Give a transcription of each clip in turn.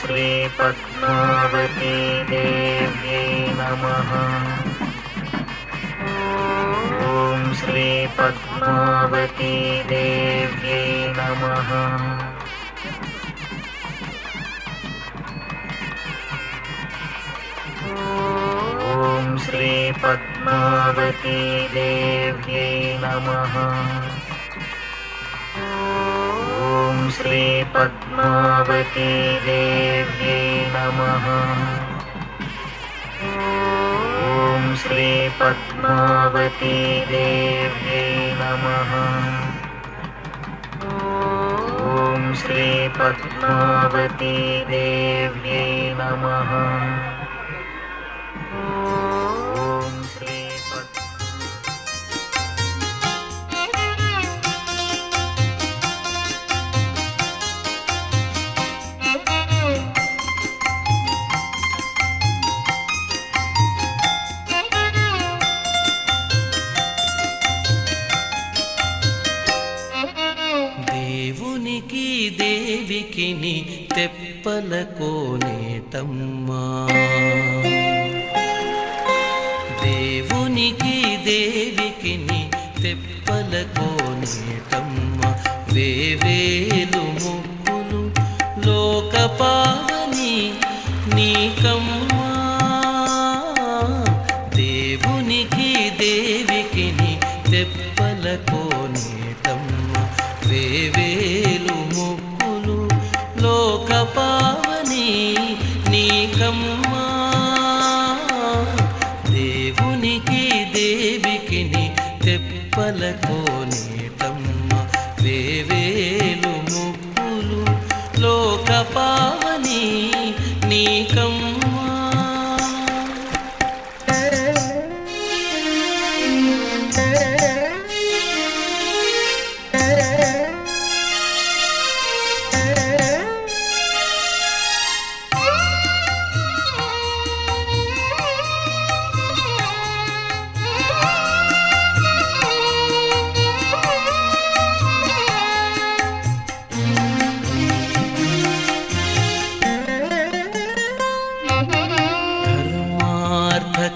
श्री पद्मावती देव्यै नमः। ॐ श्री पद्मावती देव्यै नमः। ॐ श्री पद्मावती देव्यै नमः। ॐ श्री पद्मावती देव्यै नमः। ॐ श्री पद्मावती देव्यै नमः। ॐ श्री पद्मावती देव्यै नमः। దేవునికి దేవికిని తెప్పల కోనేటమ్మా, దేవునికి దేవికిని తెప్పల కోనేటమ్మా, వేవేలు ముక్కులు లోకపావని నీకమ్మా. దేవునికి దేవికిని తెప్పల కోనేటమ్మా, వేవేలు ముక్కులు లోకపావని నీకమ్మా. దేవునికి దేవికిని తెప్పల కోనేటమ్మా, వేవేలు ముక్కులు లోకపావని నీకమ్మా.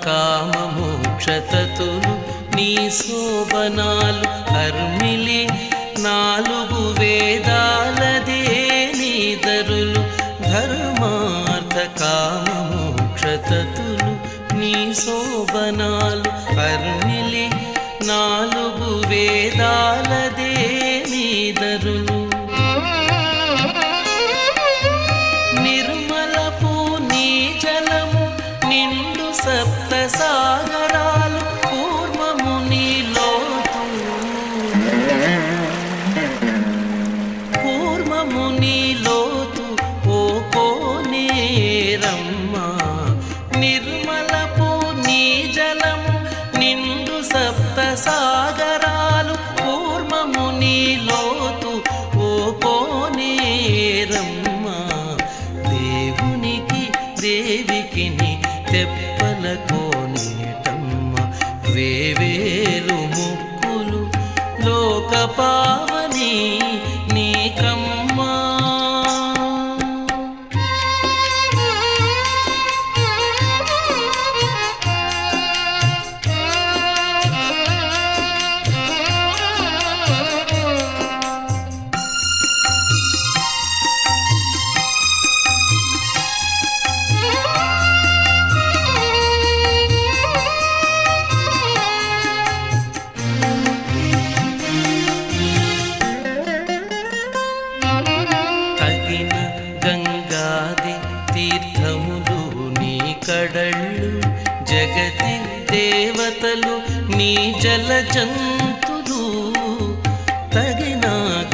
కామమోక్షతతులు నీ శోభనాలు హర్మిలి, నాలుగు వేదాలదే నీ దరులు. ధర్మార్థ కామమోక్షతతులు నీ శోభనాలు హర్మిలి, నాలుగు వేదాలదే నీ దరులు. నిర్మలపు నీ జలము నిండు సప్త సాగరాలు, పూర్వము నీ లోతు, పూర్వము నీ లోతు ఓ కోనేరమ్మా. నిర్మలపు నీ జలము నిండు సప్త సాగరాలు, పూర్వము నీ లోతు ఓ కోనేరమ్మా. దేవునికి దేవికిని తెప్పల కోనేటమ్మా, వేవేలు ముక్కులు లోకపావని నీకమ్మా. కడళ్ళు జగతి దేవతలు నీ జల జంతులు, తగిన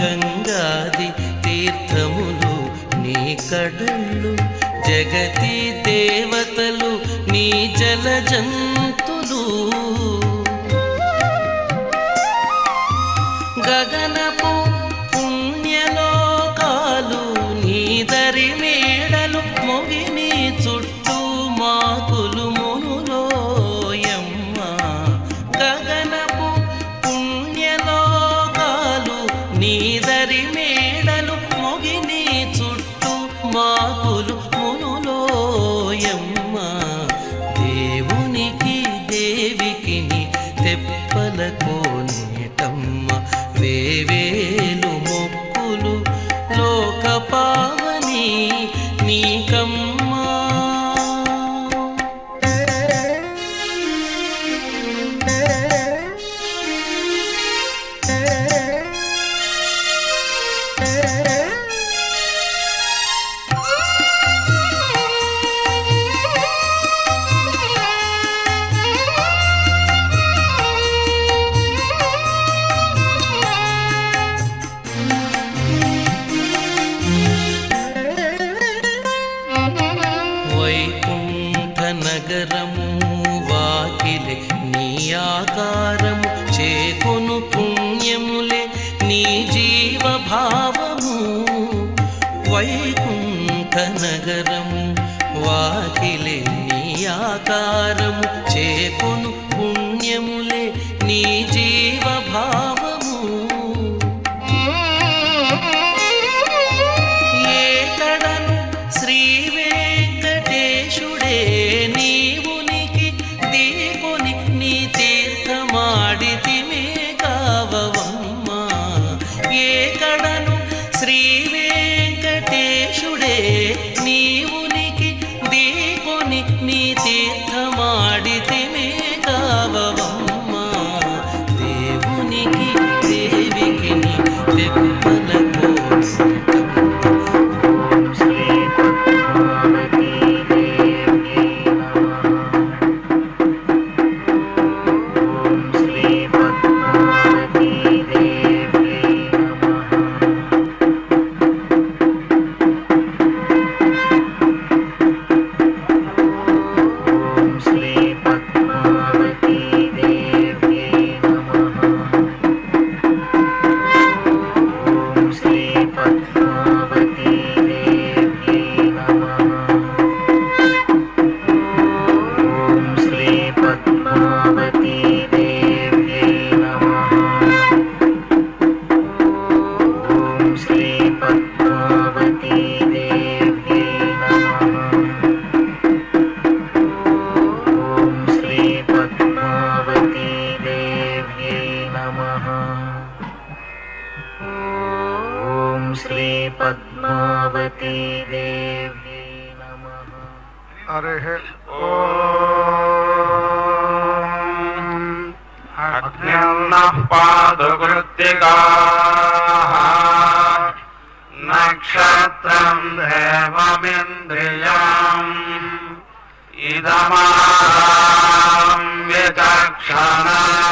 గంగాది తీర్థములు నీ కడళ్ళు జగతి దేవతలు నీ జల జంతులు. గగనపు పుణ్యలోకాలు నీ దరి మేడలు, మొగిని చుట్టూ మాకులు మునులోయమ్మ. గగనపు పుణ్యలోకాలు నీ దరి మేడలు, మొగిని చుట్టూ మాకు మాకులు మునులోయమ్మ దేవునికి దేవికిని తెప్పల కోనేటమ్మ వేవేలు మొక్కులు లోక పావని నీకమ్మా నగరము వాకిలే నీ ఆకారము చేకొను పుణ్యములే నీ జీవభావము వైకుంఠ నగరము వాకిలే నీ ఆకారము చేకొను పుణ్యములే నీ జీవభావము ఏకడను శ్రీ వెంకటేశుడే నీవునికి దీపుని నీ తీర్థమాడితిమే కావవమ్మ ఏకడను శ్రీ వెంకటేశుడే నీవునికి దీపుని నీ తీర్థమాడితిమే కావవమ్మ దేవునికి దేవికి నీ తెప్పల पद्मावती देव्यै नमः। हरिः ॐ अग्न्यन्नः पादकृत्तिकाः नक्षत्रं देवमिन्द्रियम् इदमाहं विचक्षणम्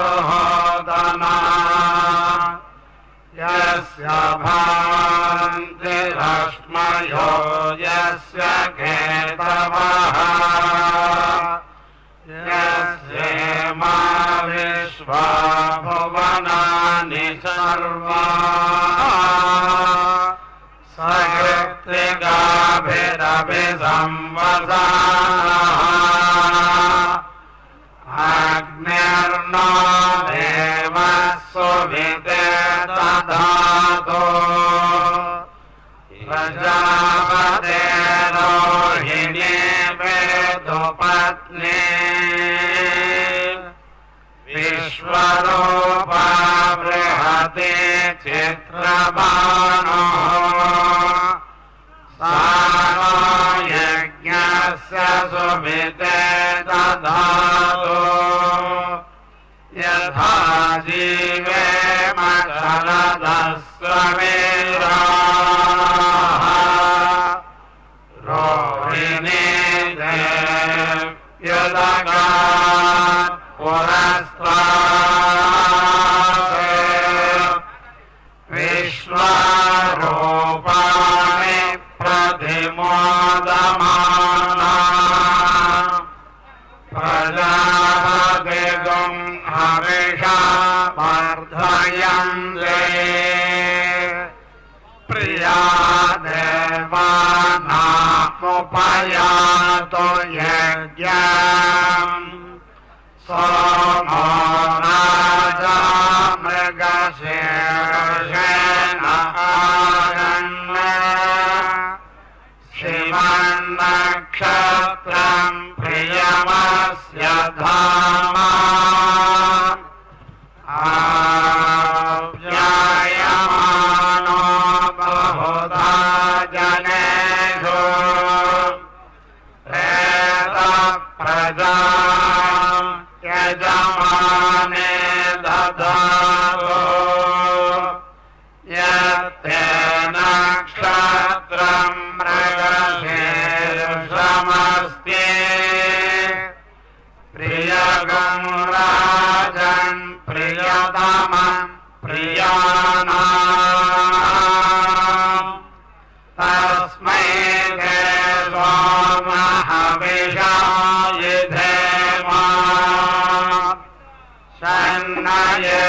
अविराजञ्जुहोदना यस्य भान्तिरश्मयो यस्य केतवः यस्येमा विश्वा भुवनानि सर्वा सकृत्तिकाभिरभिसंवसानः अग्निर्नो देवः सुविते दधातु प्रजापते रोहिणी वेदुपत्नी विश्वरूपा बृहति चित्रभानो सानो यज्ञस्य सुविते दधातु यथा जीवेम शरदस्ववीराः रोहिणी देव्यदगात् पुरस्तात् विश्वरूपाणि प्रतिमोदमाना प्रजापतिगुं हविषा वर्धयन्ते प्रिया देवानामुपयातु यज्ञम् सोमो राजा मृगशीर्षेण यत्ते नक्षत्रं मृगशीर्षमस्ति प्रियगं राजन् प्रियतमं प्रियाणाम् तस्मै ते सोमहविषाय धेमा शन्नये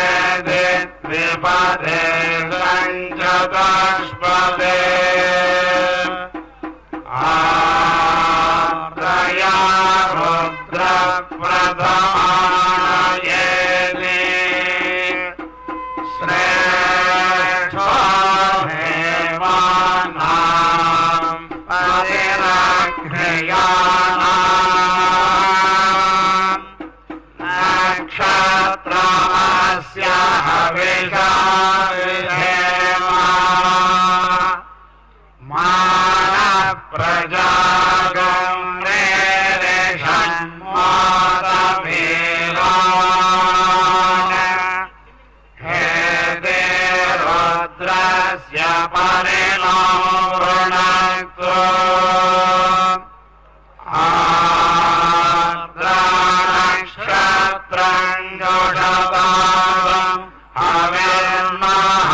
विपदे सञ्चतुष्पदे आर्द्रया रुद्रप्रथमानयेति श्रेष्ठो देवानां परिरक्षयाणाम् नक्षत्रमस्य हविषा प्रजागं रेषन्मातमेवान् हे ते रुद्रस्य परिणो वृणक्तो आर्द्रानक्षत्रं जोषतावं हविर्मः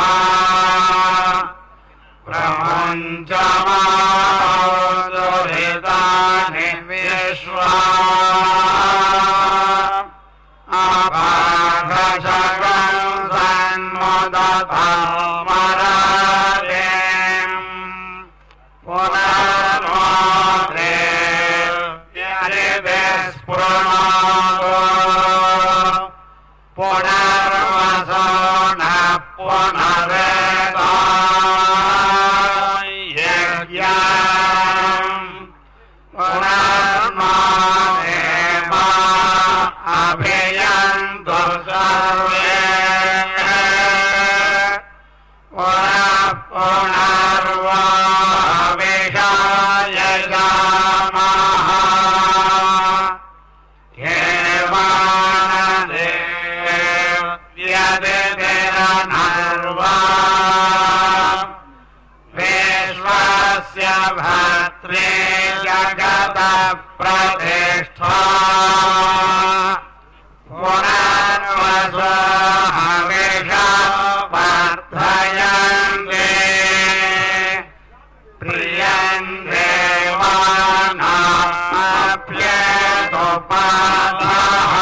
प्रपञ्चमादुरितानि विश्वा अपाघशकं सन्मुदतामरारेम् पुनर्नोदे यदिदे स्पृणोतु पुनर्वसो न पुनरेता पुनर्मादेवा अभियन्तु सर्वे पुनर्वा विषायजामः केवानदेव्यदितिरनर्वा विश्वस्य भर्त्रे जगतः प्रतिष्ठा पुनर्वसो हविषा वर्धयन्ते प्रियं देवानामप्येतुपादः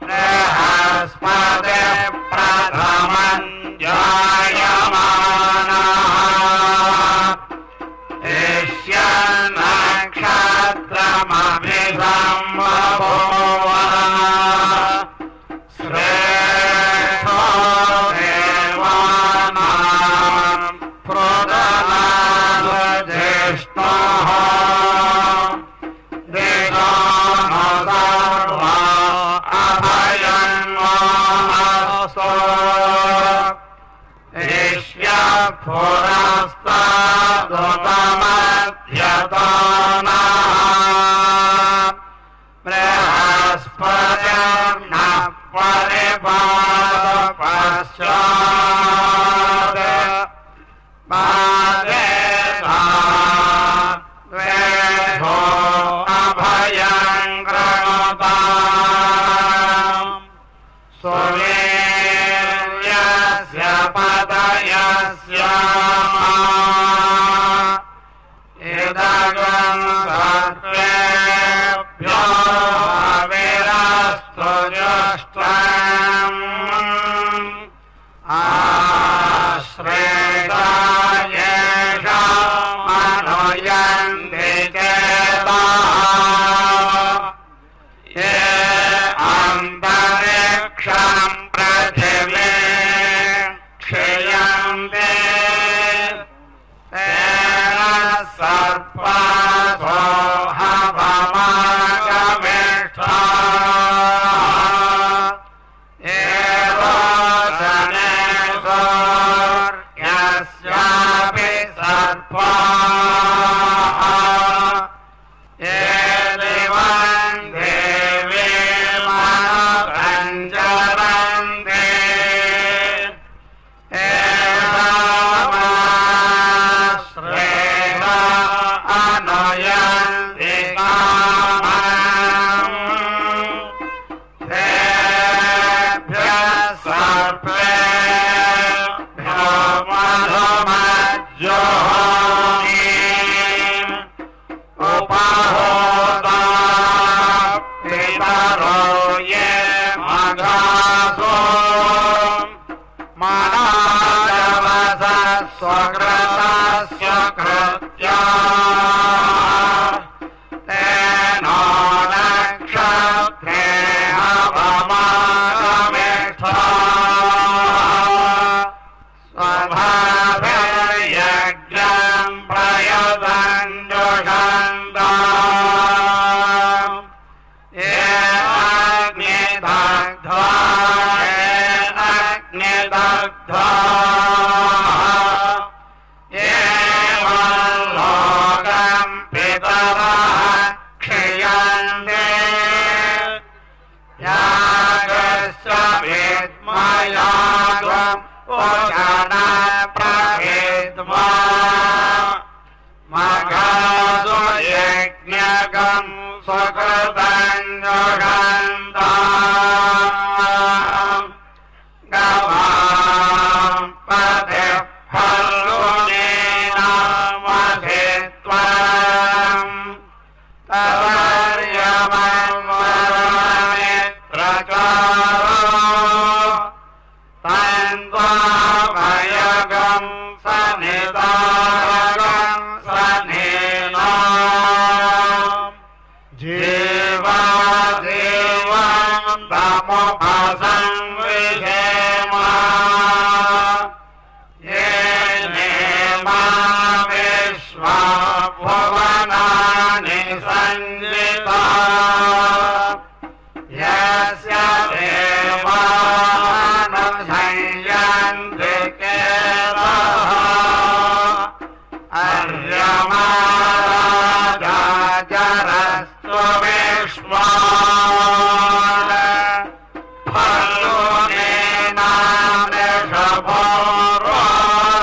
बृहस्पति प्रथमं जायमानः नक्षत्रमभिसम्बभूव श्रेष्ठो देवानां प्रदनाज्येष्ठः दिशो न सर्वा अभयन्मास्तु इष्यपुरस्तादुतमध्यतानः बृहस्पतिर्न परिपालपश्चात् बाधेता द्वेषो अभयं कृणुताम् सुवीर्यस्य पदयस्यामा इदगं सर्वेभ्यो हविरस्तु जुष्टम् आश्रयता येषामनुयन्ति चेताः ये अन्तरिक्षं पृथिवी क्षयन्ते तेन सर्पासो हवमागमिष्ठाः एवोचने सूर्यस्यापि सर्पाः ये दिवं देवी मनोरञ्जरन्ते स्वभावयज्ञम् प्रयतञ्जुषन्ता ये अग्निदग्ध्वा एवं लोकम् पितरः क्षीयन्ते यागस्य विद्मयागम् प्रभेद्वा मघासु यज्ञकम् सुकृतञ्जुषन्ता गवाम् पतिः फल्गुनेनामधित्वम् तवर्यमन्वरमित्रचारो तन्त्वाभयगम् सनितारकम् सनेना जीवादेवम् तमुपसंविधेम ये नेमा विश्वा भुवनानि सञ्जिता यस्य देवानुसंयन्ति केतः अर्यमाराजाचरस्तु विश्वान्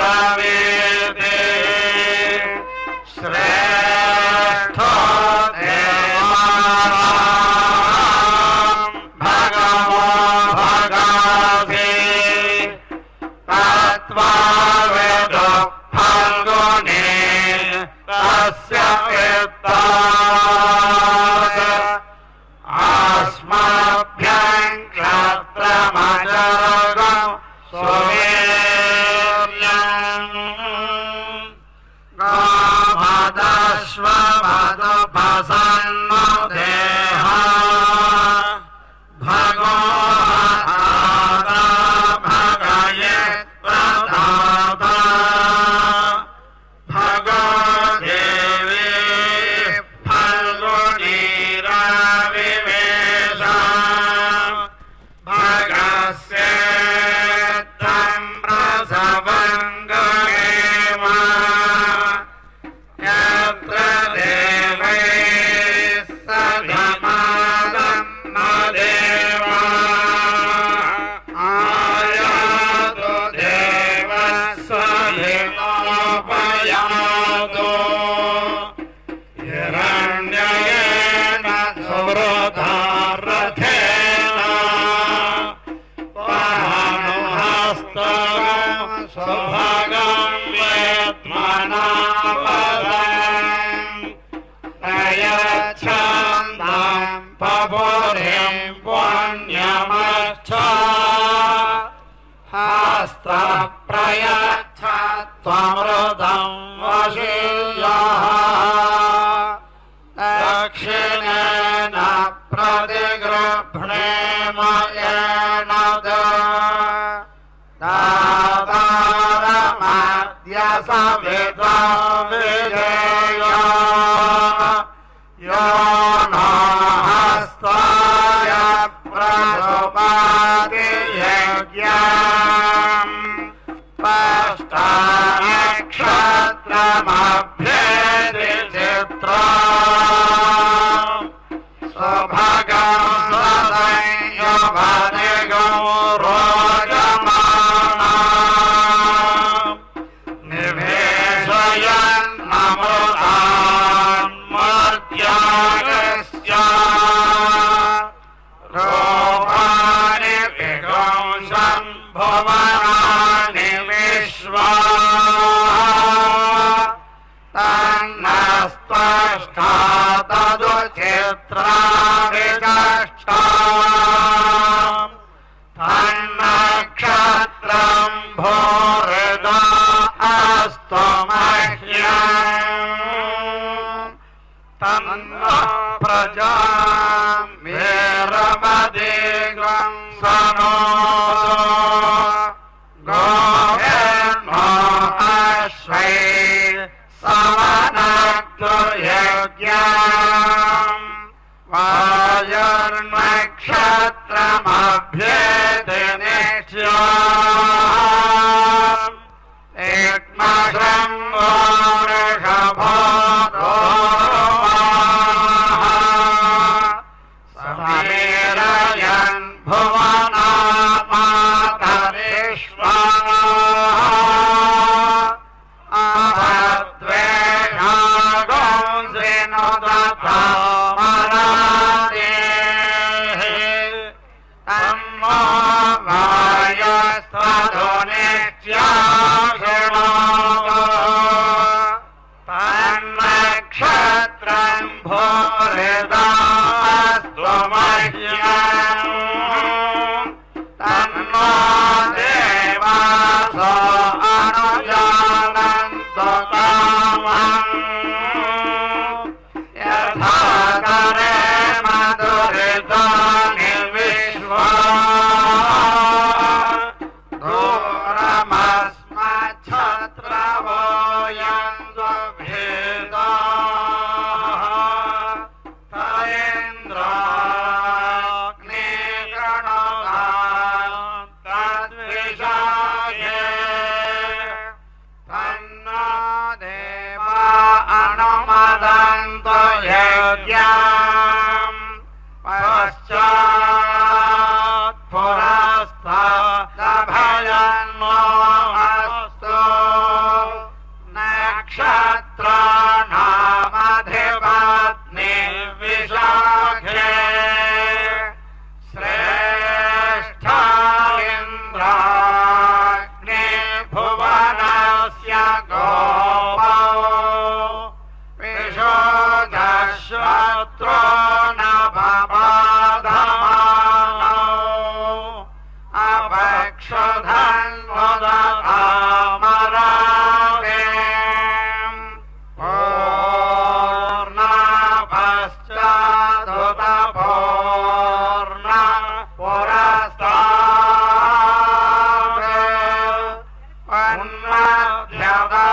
फल्गुनेनामृषभोरोरवीति श्रेष्ठो देवानाम् भगवो भगासि तत्त्वाविदु फल्गुने तस्य वित्तात् अस्मभ्यम् क्षत्रमजरगम् सुवीर्यम् गोमदश्वमदुपसन्नो देहा भगो हता भगयत् प्रदाता भगो देवी फल्गुनीराविवेश भगस्येत्थम् प्रसवङ्गमेम यत्र देवैः सधमादम् न देवा आयातु देवः सहितोपयातु हिरण्ययेन सुवृधारथेन पानुहस्तम् सुभगम् वेद्मनापदम् प्रयच्छन्दम् पपुरिम् पुण्यमच्छ हस्तः प्रयच्छ त्वमृतम् वशीयः दक्षिणेन प्रतिगृह्णेम येन दातारमद्य सविता विधेय यो नो हस्ताय प्रसुपाति यज्ञम् पष्टानक्षत्रमभ्येति चित्रा सुभगम् सदंयवनिगम् रोचमाना निवेशयन् अमृतान् मर्त्यागस्य रूपाणि विगुंसन् भुवनानि विश्वा तन्नस्पष्टा तदुचित्रा विचष्टा तन्नक्षत्रम् भूरिदा अस्तु मह्यम् तन्नो प्रजाम् वीरमदिगम् सनो गोहे यज्ञम् वायुर्नक्षत्रमभ्येति निश्चयम् एकमशम्भो वृषभो समीरयन् भुवनामातरिष्वा अभद्वेषागोंसिनो दधामरादेः तन्नो वायुस्त्वदुनित्याशिणो तन्नक्षत्रम् भूरिदास्तु मह्यम् तन्नो देवासो अनुजानन्तु कामम् यथा करे मधुरितानि विश्वा दूरमस्मच्छत्रवो यन्तु भेदाः तयेन्द्राग्निगणतां तद्विषाये तन्नो देवा अनुमदन्तु यज्ञम् पश्चात् पुरस्तादभयन्नो अस्तु नक्षत्राणामधिपत्नी विशाखे श्रेष्ठा इन्द्राग्नि भुवनस्य गोपौ विशोधशत्रो न बबाधमानौ अपक्षधन्वदधामरावेम् पूर्णपश्चादुतपूर्ण पुरस्तात् उन्मध्यतः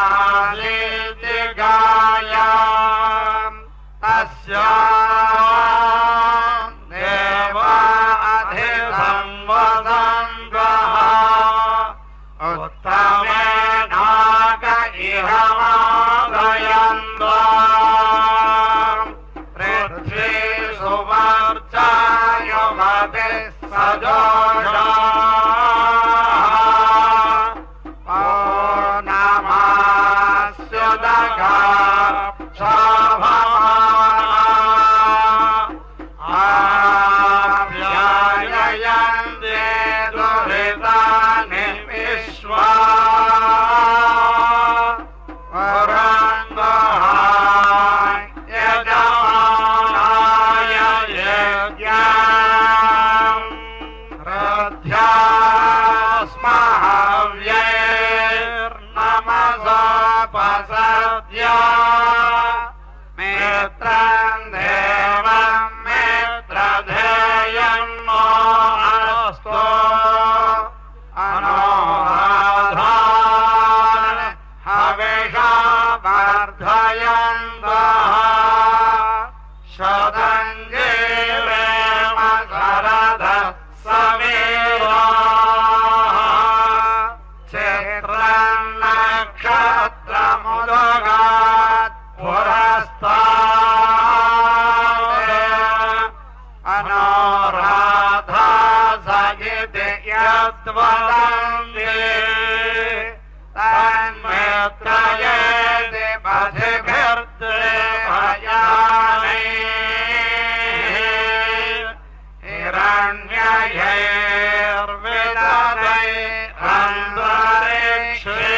पौर्णमासीति गायाम् तस्याम् देवा अधिसंवदन्तः उत्तमेनाग इह मादयन्तो पृथ्वी सुवर्चायुमतिः सजोषा पौर्णमास्युदगा आप्यायन्ते दुरितानि विश्वा पुरन्दहाय यजमानाय यज्ञम् हव्यैर्नमसोपसद्या मित्रम् देवम् मित्रधेयम् नो अस्तु अनोराधान् हविषा वर्धयन्तः शतञ्जीवेम शरदः समीराः चित्रम् नक्षत्रमुदगात् पुरस्तात् अनोराधा सगिति यद्वदन्ति तन्मित्रयेति पथिभिर्देवयानि हिरण्ययैर्विददैरन्तरिक्षे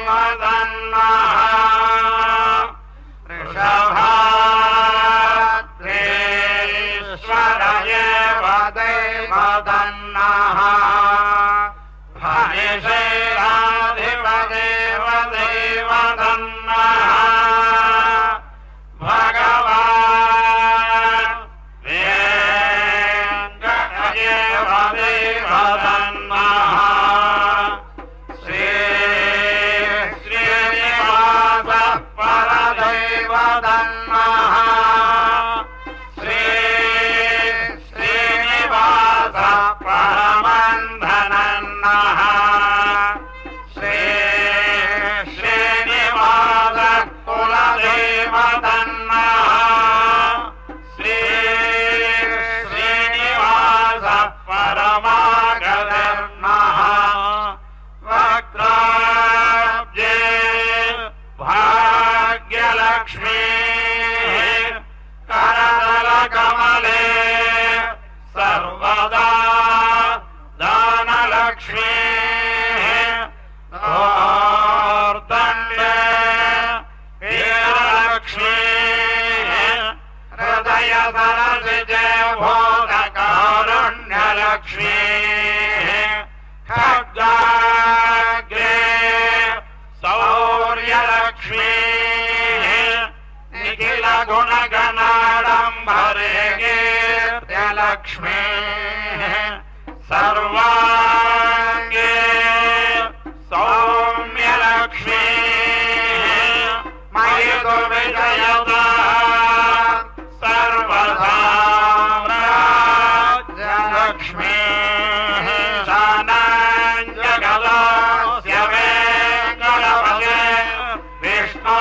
शशैलाधिपदेवदेवदन्नः वृषभाद्रेश्वर एव देवदन्नः फणिशैलाधिपदेवदेवदन्नः भगवान् वेङ्कट एव देवदन्नः गुणगणाडम्बरे कीर्त्यलक्ष्मी सर्वाङ्गे सौम्यलक्ष्मी मयि तु विजयता सर्वसाम्राज्यलक्ष्मी शानाञ्जगलस्य वेङ्कटपते विष्णो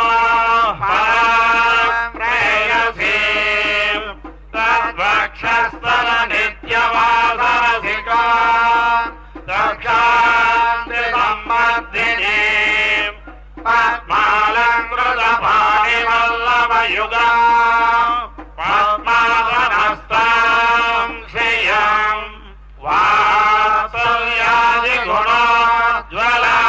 प्रेयसी तद्वक्षस्थल नित्यवासरसिका दक्षान्ति सम्मर्दिनी पद्मालङ्कृतपाणिवल्लभयुगा पद्मासनस्तां श्रियं वात्सल्यादिगुणोज्ज्वला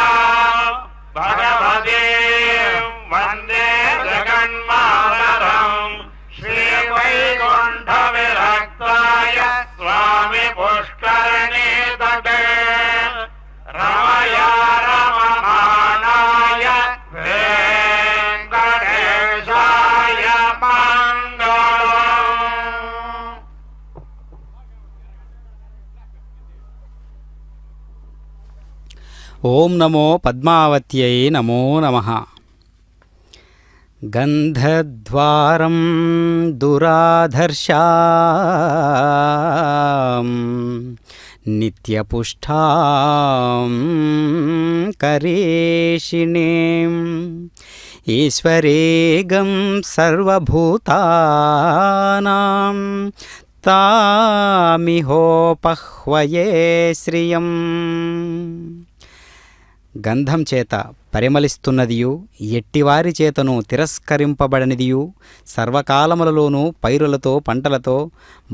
भगवतीं वन्दे जगन्मातरम् श्रीवैकुण्ठविरक्ताय स्वामि पुष्करिणी तटे रमया रममाणाय वेङ्कटेशाय मङ्गलम्। ఓం నమో పద్మావత్యై నమో నమః. గంధద్వారం దురాధర్షాం నిత్యపుష్టాం కరేషిణీం ఈశ్వరేగం సర్వభూతానాం తామిహోపహ్వయే శ్రియం. గంధం చేత పరిమళిస్తున్నదియు ఎట్టివారి చేతను తిరస్కరింపబడనిదియు సర్వకాలములలోనూ పైరులతో పంటలతో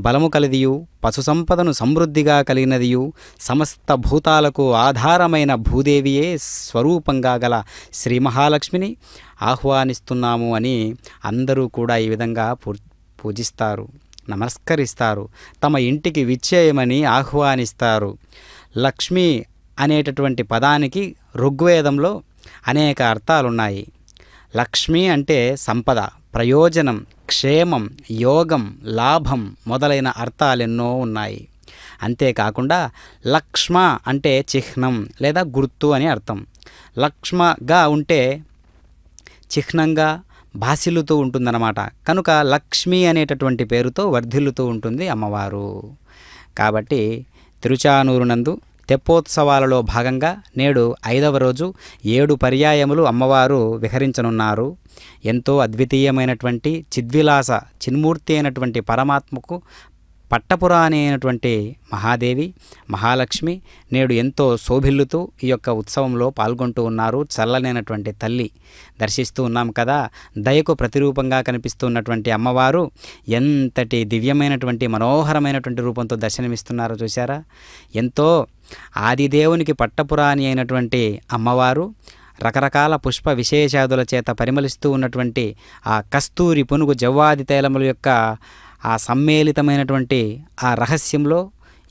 బలము కలిదియు పశుసంపదను సమృద్ధిగా కలిగినదియు సమస్త భూతాలకు ఆధారమైన భూదేవియే స్వరూపంగా గల శ్రీ మహాలక్ష్మిని ఆహ్వానిస్తున్నాము అని అందరూ కూడా ఈ విధంగా పూజిస్తారు, నమస్కరిస్తారు, తమ ఇంటికి విచ్చేయమని ఆహ్వానిస్తారు. లక్ష్మి అనేటటువంటి పదానికి ఋగ్వేదంలో అనేక అర్థాలున్నాయి. లక్ష్మి అంటే సంపద, ప్రయోజనం, క్షేమం, యోగం, లాభం మొదలైన అర్థాలెన్నో ఉన్నాయి. అంతేకాకుండా లక్ష్మ అంటే చిహ్నం లేదా గుర్తు అని అర్థం. లక్ష్మగా ఉంటే చిహ్నంగా భాసిల్లుతూ ఉంటుందన్నమాట. కనుక లక్ష్మి అనేటటువంటి పేరుతో వర్ధిల్లుతూ ఉంటుంది అమ్మవారు. కాబట్టి తిరుచానూరు నందు తెప్పోత్సవాలలో భాగంగా నేడు 5వ రోజు 7 పర్యాయములు అమ్మవారు విహరించనున్నారు. ఎంతో అద్వితీయమైనటువంటి చిద్విలాస చిన్మూర్తి అయినటువంటి పరమాత్మకు పట్టపురాణి అయినటువంటి మహాదేవి మహాలక్ష్మి నేడు ఎంతో శోభిల్లుతూ ఈ యొక్క ఉత్సవంలో పాల్గొంటూ ఉన్నారు. చల్లనైనటువంటి తల్లి దర్శిస్తూ ఉన్నాం కదా. దయకు ప్రతిరూపంగా కనిపిస్తున్నటువంటి అమ్మవారు ఎంతటి దివ్యమైనటువంటి మనోహరమైనటువంటి రూపంతో దర్శనమిస్తున్నారో చూశారా. ఎంతో ఆదిదేవునికి పట్టపురాణి అయినటువంటి అమ్మవారు రకరకాల పుష్ప విశేషాదుల చేత పరిమళిస్తూ ఉన్నటువంటి ఆ కస్తూరి పునుగు జవ్వాది తైలముల యొక్క ఆ సమ్మేళితమైనటువంటి ఆ రహస్యంలో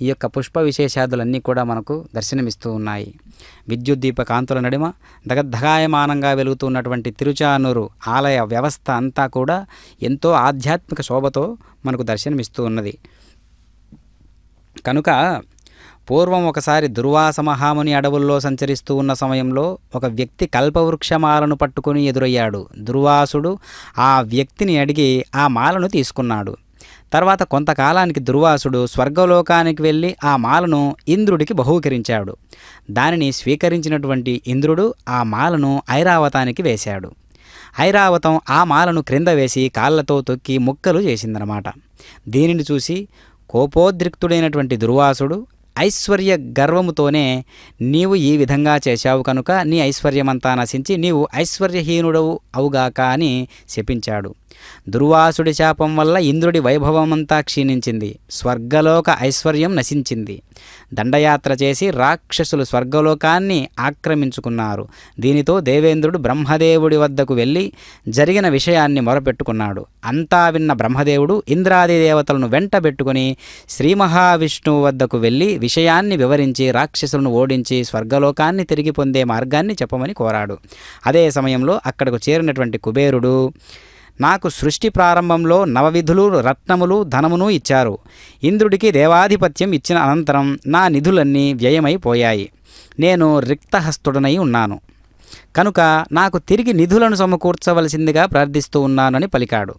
ఈ యొక్క పుష్ప విశేషాదులన్నీ కూడా మనకు దర్శనమిస్తూ ఉన్నాయి. విద్యుత్ దీప కాంతుల నడిమ దగద్ధగాయమానంగా వెలుగుతున్నటువంటి తిరుచానూరు ఆలయ వ్యవస్థ అంతా కూడా ఎంతో ఆధ్యాత్మిక శోభతో మనకు దర్శనమిస్తూ ఉన్నది. కనుక పూర్వం ఒకసారి దుర్వాస మహాముని అడవుల్లో సంచరిస్తూ ఉన్న సమయంలో ఒక వ్యక్తి కల్పవృక్షమాలను పట్టుకుని ఎదురయ్యాడు. దుర్వాసుడు ఆ వ్యక్తిని అడిగి ఆ మాలను తీసుకున్నాడు. తర్వాత కొంతకాలానికి దుర్వాసుడు స్వర్గలోకానికి వెళ్ళి ఆ మాలను ఇంద్రుడికి బహూకరించాడు. దానిని స్వీకరించినటువంటి ఇంద్రుడు ఆ మాలను ఐరావతానికి వేశాడు. ఐరావతం ఆ మాలను క్రింద వేసి కాళ్ళతో తొక్కి ముక్కలు చేసిందనమాట. దీనిని చూసి కోపోద్రిక్తుడైనటువంటి దుర్వాసుడు ఐశ్వర్య గర్వముతోనే నీవు ఈ విధంగా చేశావు కనుక నీ ఐశ్వర్యమంతా నశించి నీవు ఐశ్వర్యహీనుడవు అవుగాక అని శపించాడు. దుర్వాసుడి శాపం వల్ల ఇంద్రుడి వైభవమంతా క్షీణించింది, స్వర్గలోక ఐశ్వర్యం నశించింది. దండయాత్ర చేసి రాక్షసులు స్వర్గలోకాన్ని ఆక్రమించుకున్నారు. దీనితో దేవేంద్రుడు బ్రహ్మదేవుడి వద్దకు వెళ్ళి జరిగిన విషయాన్ని మొరపెట్టుకున్నాడు. అంతా విన్న బ్రహ్మదేవుడు ఇంద్రాది దేవతలను వెంటబెట్టుకుని శ్రీ మహావిష్ణువు వద్దకు వెళ్ళి విషయాన్ని వివరించి రాక్షసులను ఓడించి స్వర్గలోకాన్ని తిరిగి పొందే మార్గాన్ని చెప్పమని కోరాడు. అదే సమయంలో అక్కడకు చేరినటువంటి కుబేరుడు నాకు సృష్టి ప్రారంభంలో నవవిధులు రత్నములు ధనమును ఇచ్చారు. ఇంద్రుడికి దేవాధిపత్యం ఇచ్చిన అనంతరం నా నిధులన్నీ వ్యయమైపోయాయి. నేను రిక్తహస్తుడనై ఉన్నాను కనుక నాకు తిరిగి నిధులను సమకూర్చవలసిందిగా ప్రార్థిస్తూ ఉన్నానని పలికాడు.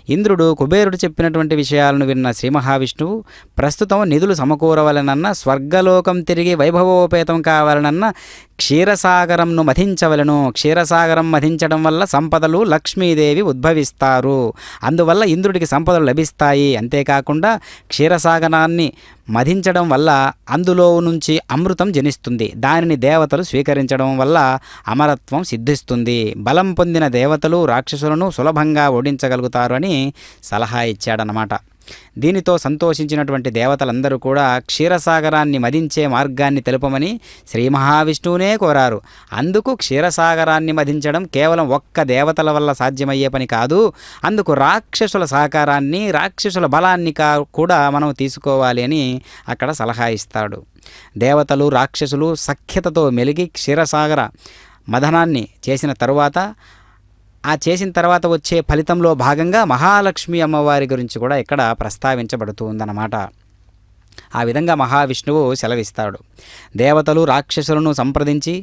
ఇంద్రుడు కుబేరుడు చెప్పినటువంటి విషయాలను విన్న శ్రీ మహావిష్ణువు ప్రస్తుతం నిధులు సమకూరవలనన్న, స్వర్గలోకం తిరిగి వైభవోపేతం కావాలనన్న క్షీరసాగరంను మధించవలను. క్షీరసాగరం మధించడం వల్ల సంపదలు లక్ష్మీదేవి ఉద్భవిస్తారు. అందువల్ల ఇంద్రుడికి సంపదలు లభిస్తాయి. అంతేకాకుండా క్షీరసాగరాన్ని మధించడం వల్ల అందులో నుంచి అమృతం జనిస్తుంది. దానిని దేవతలు స్వీకరించడం వల్ల అమరత్వం సిద్ధిస్తుంది. బలం పొందిన దేవతలు రాక్షసులను సులభంగా ఓడించగలుగుతారు అని సలహా ఇచ్చాడనమాట. దీనితో సంతోషించినటువంటి దేవతలందరూ కూడా క్షీరసాగరాన్ని మదించే మార్గాన్ని తెలుపమని శ్రీ మహావిష్ణువునే కోరారు. అందుకు క్షీరసాగరాన్ని మదించడం కేవలం ఒక్క దేవతల వల్ల సాధ్యమయ్యే పని కాదు. అందుకు రాక్షసుల సహకారాన్ని, రాక్షసుల బలాన్ని కూడా మనం తీసుకోవాలి అని అక్కడ సలహా ఇస్తాడు. దేవతలు రాక్షసులు సఖ్యతతో మెలిగి క్షీరసాగర మదనాన్ని చేసిన తర్వాత వచ్చే ఫలితంలో భాగంగా మహాలక్ష్మి అమ్మవారి గురించి కూడా ఇక్కడ ప్రస్తావించబడుతూ ఉందన్నమాట. ఆ విధంగా మహావిష్ణువు సెలవిస్తాడు. దేవతలు రాక్షసులను సంప్రదించి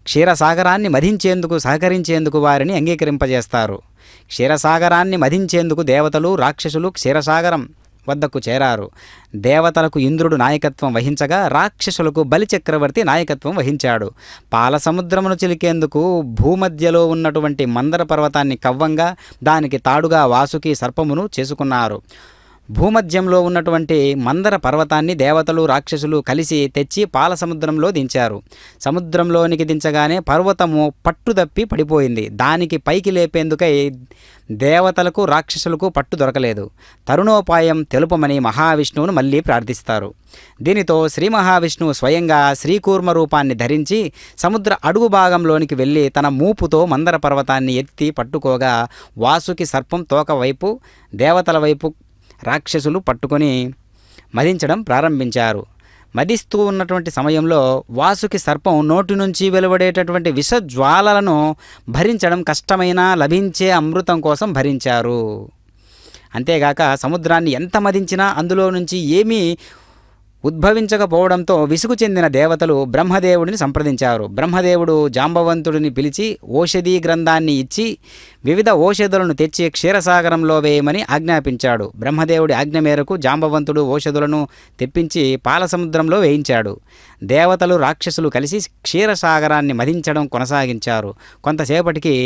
క్షీరసాగరాన్ని మధించేందుకు సహకరించేందుకు వారిని అంగీకరింపజేస్తారు. క్షీరసాగరాన్ని మధించేందుకు దేవతలు రాక్షసులు క్షీరసాగరం వద్దకు చేరారు. దేవతలకు ఇంద్రుడు నాయకత్వం వహించగా రాక్షసులకు బలిచక్రవర్తి నాయకత్వం వహించాడు. పాల సముద్రమును చిలికేందుకు భూమధ్యలో ఉన్నటువంటి మందర పర్వతాన్ని కవ్వంగా దానికి తాడుగా వాసుకి సర్పమును చేసుకున్నారు. భూమధ్యంలో ఉన్నటువంటి మందర పర్వతాన్ని దేవతలు రాక్షసులు కలిసి తెచ్చి పాల సముద్రంలో దించారు. సముద్రంలోనికి దించగానే పర్వతము పట్టుదప్పి పడిపోయింది. దానికి పైకి లేపేందుకై దేవతలకు రాక్షసులకు పట్టు దొరకలేదు. తరుణోపాయం తెలుపమని మహావిష్ణువును మళ్ళీ ప్రార్థిస్తారు. దీనితో శ్రీ మహావిష్ణువు స్వయంగా శ్రీకూర్మ రూపాన్ని ధరించి సముద్ర అడుగు భాగంలోనికి వెళ్ళి తన మూపుతో మందర పర్వతాన్ని ఎత్తి పట్టుకోగా వాసుకి సర్పం తోక వైపు, దేవతల వైపు రాక్షసులు పట్టుకొని మదించడం ప్రారంభించారు. మదిస్తూ ఉన్నటువంటి సమయంలో వాసుకి సర్పం నోటి నుంచి వెలువడేటటువంటి విషజ్వాలలను భరించడం కష్టమైన లభించే అమృతం కోసం భరించారు. అంతేగాక సముద్రాన్ని ఎంత మదించినా అందులో నుంచి ఏమీ ఉద్భవించకపోవడంతో విసుగు చెందిన దేవతలు బ్రహ్మదేవుడిని సంప్రదించారు. బ్రహ్మదేవుడు జాంబవంతుడిని పిలిచి ఓషధీ గ్రంథాన్ని ఇచ్చి వివిధ ఓషధులను తెచ్చి క్షీరసాగరంలో వేయమని ఆజ్ఞాపించాడు. బ్రహ్మదేవుడి ఆజ్ఞ మేరకు జాంబవంతుడు ఓషధులను తెప్పించి పాలసముద్రంలో వేయించాడు. దేవతలు రాక్షసులు కలిసి క్షీరసాగరాన్ని మదించడం కొనసాగించారు. కొంతసేపటికి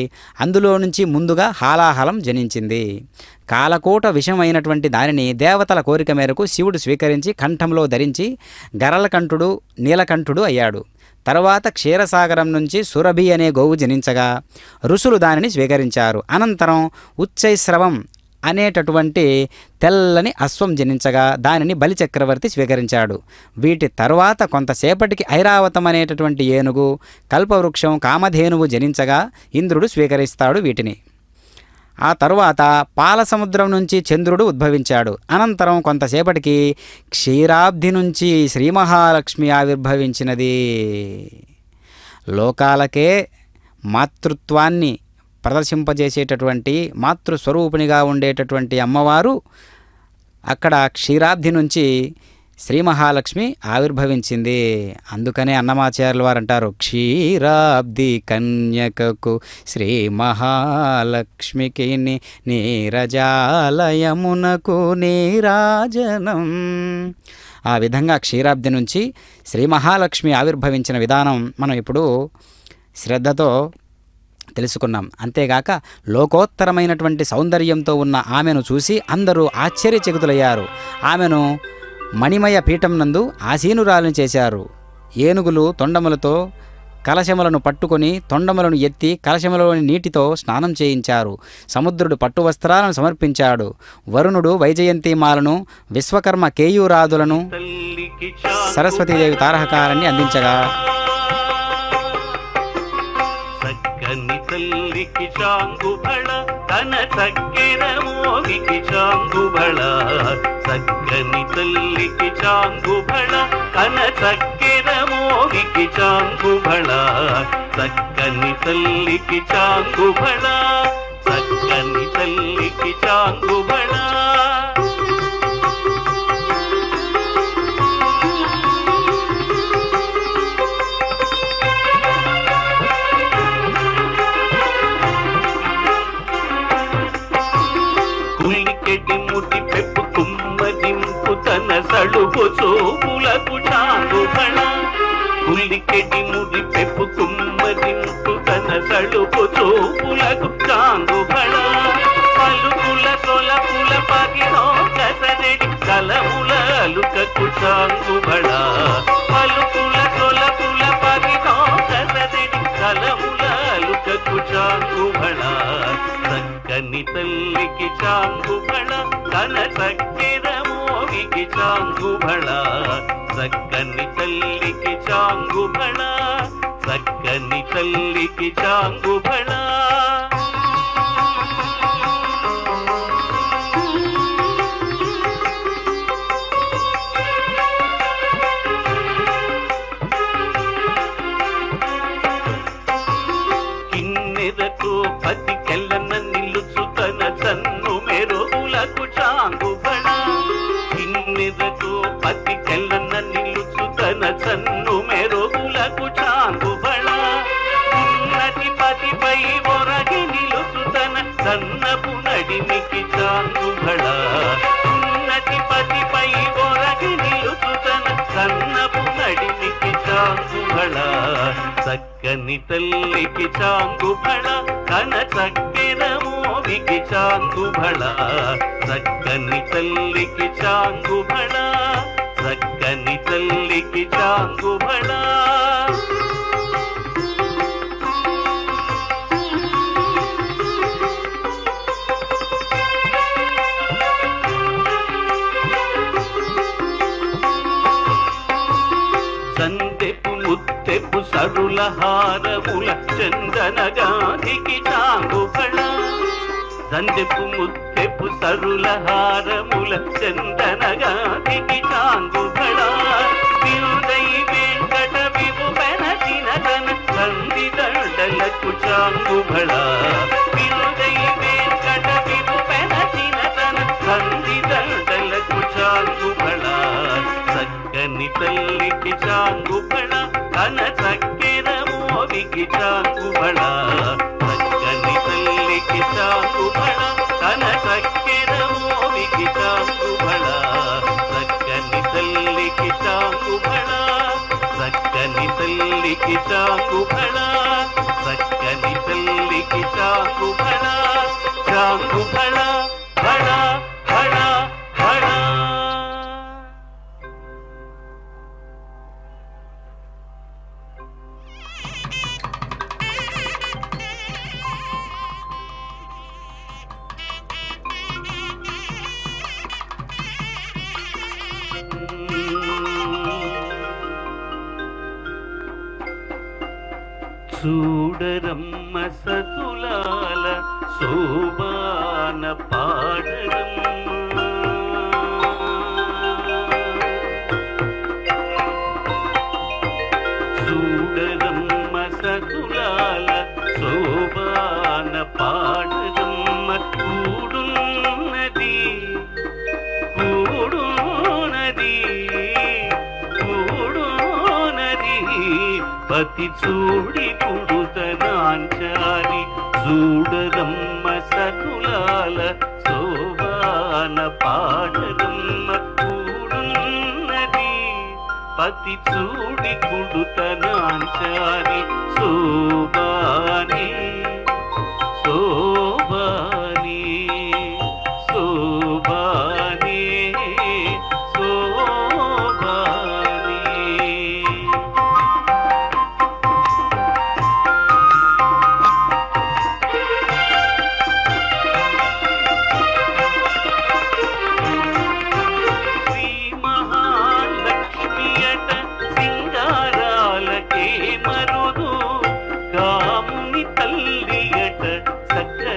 అందులో నుంచి ముందుగా హాలాహలం జనించింది. కాలకోట విషమైనటువంటి దానిని దేవతల కోరిక మేరకు శివుడు స్వీకరించి కంఠంలో ధరించి గరళకంఠుడు, నీలకంఠుడు అయ్యాడు. తర్వాత క్షీరసాగరం నుంచి సురభి అనే గోవు జనించగా ఋషులు దానిని స్వీకరించారు. అనంతరం ఉచ్చైశ్రవం అనేటటువంటి తెల్లని అశ్వం జనించగా దానిని బలిచక్రవర్తి స్వీకరించాడు. వీటి తరువాత కొంతసేపటికి ఐరావతం అనేటటువంటి ఏనుగు, కల్పవృక్షం, కామధేనువు జనించగా ఇంద్రుడు స్వీకరిస్తాడు వీటిని. ఆ తరువాత పాలసముద్రం నుంచి చంద్రుడు ఉద్భవించాడు. అనంతరం కొంతసేపటికి క్షీరాబ్ది నుంచి శ్రీ మహాలక్ష్మి ఆవిర్భవించినది. లోకాలకే మాతృత్వాన్ని ప్రదర్శింపజేసేటటువంటి మాతృస్వరూపిణిగా ఉండేటటువంటి అమ్మవారు అక్కడ క్షీరాబ్ది నుంచి శ్రీ మహాలక్ష్మి ఆవిర్భవించింది. అందుకనే అన్నమాచార్యుల వారు అంటారు, క్షీరాబ్ది కన్యకకు శ్రీ మహాలక్ష్మికి నీరజాలయమునకు నీరాజనం. ఆ విధంగా క్షీరాబ్ది నుంచి శ్రీ మహాలక్ష్మి ఆవిర్భవించిన విధానం మనం ఇప్పుడు శ్రద్ధతో తెలుసుకున్నాం. అంతేగాక లోకోత్తరమైనటువంటి సౌందర్యంతో ఉన్న ఆమెను చూసి అందరూ ఆశ్చర్యచకితులయ్యారు. ఆమెను మణిమయ పీఠం నందు ఆసీనురాలను చేశారు. ఏనుగులు తొండములతో కలశములను పట్టుకొని తొండములను ఎత్తి కలశములోని నీటితో స్నానం చేయించారు. సముద్రుడు పట్టు వస్త్రాలను సమర్పించాడు. వరుణుడు వైజయంతిమాలను, విశ్వకర్మ కేయూరాదులను, సరస్వతీదేవి తారహకారాన్ని అందించగా తల్లికి చాంగుబళ తన చక్కెర మోగికి చాంగుబళ, చక్కని తల్లికి చాంగుబళ తన చక్కెర మోగికి చాంగుబళ, చక్కని తల్లికి చాంగుబళ, చక్కని తల్లి తల్లికి చాంగుబళ కులికెటి ముటి పెప్పు కుమ్మరింపు తన సడుపు చూపులకు చాంగుబళ కులికెటి ముడి పెప్పు కుమ్మరింపు తన సడుపు చూపులకు చాంగుబళ పలుకుల సొలపుల పగినో కసరెడి కలముల అలుకకు చాంగుబళ పలుకుల సొలపుల పగినో కసరెడి కలముల అలుకకు చాంగుబళ చక్కని తల్లికి చాంగుబళ తన చక్కెర మోగికి చాంగుబళ చక్కని తల్లికి చాంగుబళ చక్కని తల్లికి చాంగుబళ కిన్నెరకు పతి కెల్లన నిలుచు తన సన్ను మెరుగులకు చాంగుబళ కిన్నెరకు పతి కెల్లన నిలుచు తన సన్ను మెరుగులకు చాంగుబళ ఉన్నతి పతిపై ఒరగి నిలుచు తన సన్నపు నడిమికి చాంగుబళ ఉన్నతి పతిపై ఒరగి నిలుచు తన సన్నపు నడిమికి చాంగుబళ చక్కని తల్లికి చాంగుబళ తన చక్కెర మోవికి చాంగుబళ చక్కని తల్లికి చాంగుబళ చక్కని తల్లికి చాంగుబళ సందెపు ముత్తెపు సరుల హారముల చందన గాధికి చాంగుబళ సందెపు ముత్తెపు సరుల హారముల చందన గాధికి చాంగుబళ విరుదై వెంకట విభు పెనచిన తన సంధి దండలకు చాంగుబళ విరుదై వెంకట విభు పెనచిన తన సంధి దండలకు చాంగుబళ చక్కని తల్లికి చాంగుబళ తన చక్కెర మోవికి చాంగుబళ చక్కని తల్లికి చాంగుబళ తన చక్కెర మోవికి చాంగుబళ చక్కని తల్లికి చాంగుబళ చక్కని తల్లికి చాంగుబళ చక్కని తల్లికి చాంగుబళ చాంగుబళ బళ బళ బళ చూడరమ్మ సతులాల శోభాన పాడరమ్మ చూడరమ్మ సతులాల శోభాన పాడరమ్మ కూడున్నది కూడున్నది కూడున్నది పతి చూడి కుడుతనాంచారి చూడరమ్మ సతులాల శోభాన పాడరమ్మ కూడున్నది పతి చూడి కుడుతనాంచారి శోభాని శోభాని శోభాని శోభాని శ్రీ మహాలక్ష్మి అట సింగారాలకే మరుదు కాముని తల్లి అట సకల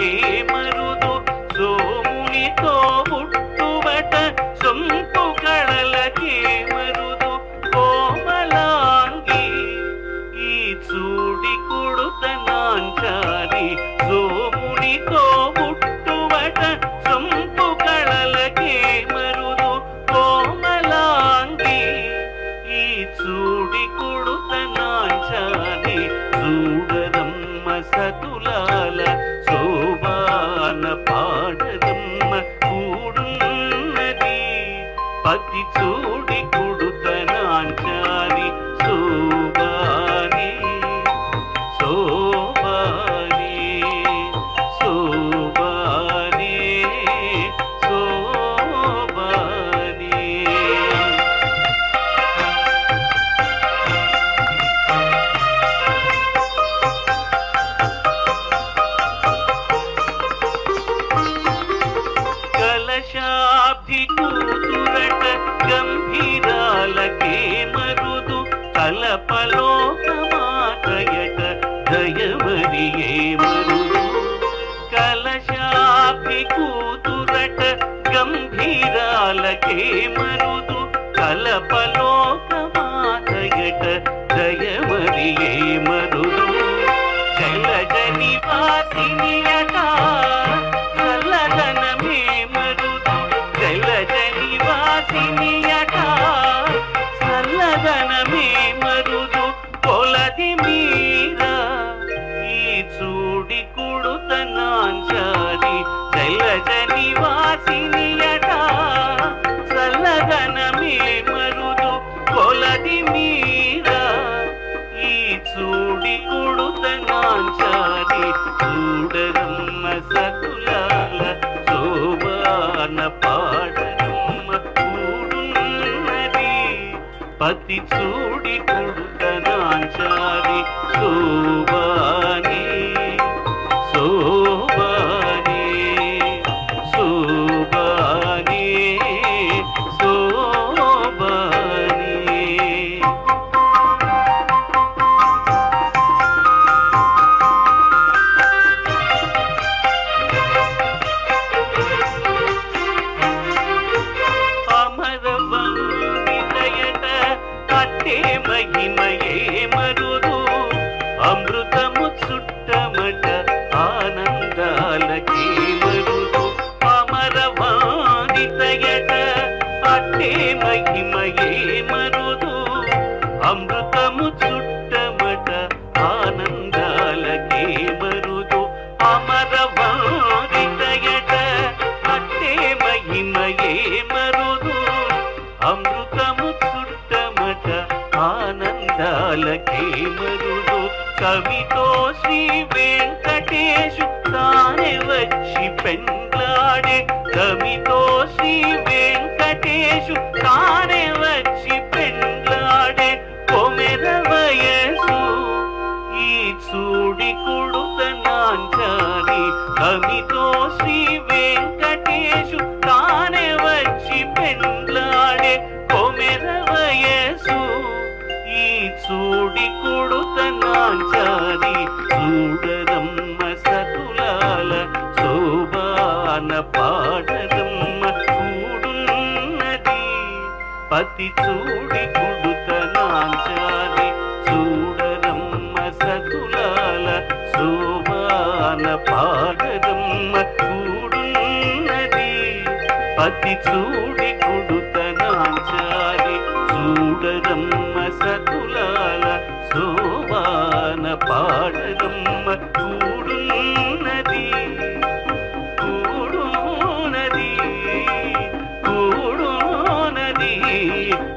కళలకే మరుదు సోమునితో పుట్టుబట సొంపు కళలకే మరుదు కోమలాంగి ఈ చూడి కుడుతనాంచారి సోమునితో పుట్టుబట సొంపు కళలకే మరుదు కోమలాంగి ఈ చూడి కుడుతనాంచారి చూడరమ్మ సతులాల శోభాన పాడరమ్మ కూడున్నది పతి చూడి కుడుతనాంచారి శోభాని శోభాని శోభాని శోభాని కలశాబ్ది కూతురట గంభీరాలకే మరుదు కలపలోకమాతయట దయవరియే మరుదు కలశాబ్ది కూతురట గంభీరాలకే మరుదు కలపలోకమాతయట దయవరియే మరుదు జలజ నివాసినియట చల్లదనమే మరుదు జలజ నివాసినియట చల్లదనమే మరుదు కొలది మీరా ఈ చూడి కుడుతనాంచారి జలజ నివాసినియట చల్లదనమే మరుదు కొలది మీరా ఈ చూడి కుడుతనాంచారి చూడరమ్మ సకులాల శోభాన పాడరమ్మ కూడున్నది పతి చూడి కుడుతనాంచారి శోభాని శోభాని శోభాని శోభాని అమరవందితయట అట్టే మహిమయే మరుదు అమృతము చుట్టమట ఆనందాలకే మరుదు అమరవాదితయట అట్టే మహిమయే మరుదు అమృతము చుట్టమట ఆనందాలకే మరుదు అమరవాదితయట అట్టే మహిమయే మరుదు అమృతము చుట్టమట ఆనందాలకే మరుదు కవితో శ్రీ వెంకటేశు తానే వచ్చి పెండ్లాడే కవితో శ్రీ వెంకటేశు తానే వచ్చి పెండ్లాడే కొమెర వయసు ఈ చూడి కుడుతనాంచారి కవితో శ్రీ వెంకటేశు తానే వచ్చి పెండ్లాడే కొమెర వయసు ఈ చూడి కుడుతనాంచారి చూడరమ్మ సతులాల శోభాన పాడరమ్మ కూడున్నది పతి చూడి కుడుతనాంచారి చూడరమ్మ సతులాల శోభాన పాడరమ్మ కూడున్నది పతి చూడి కుడుతనాంచారి చూడరమ్మ సతులాల శోభాన పాడరమ్మ కూడున్నది కూడునది కూడునది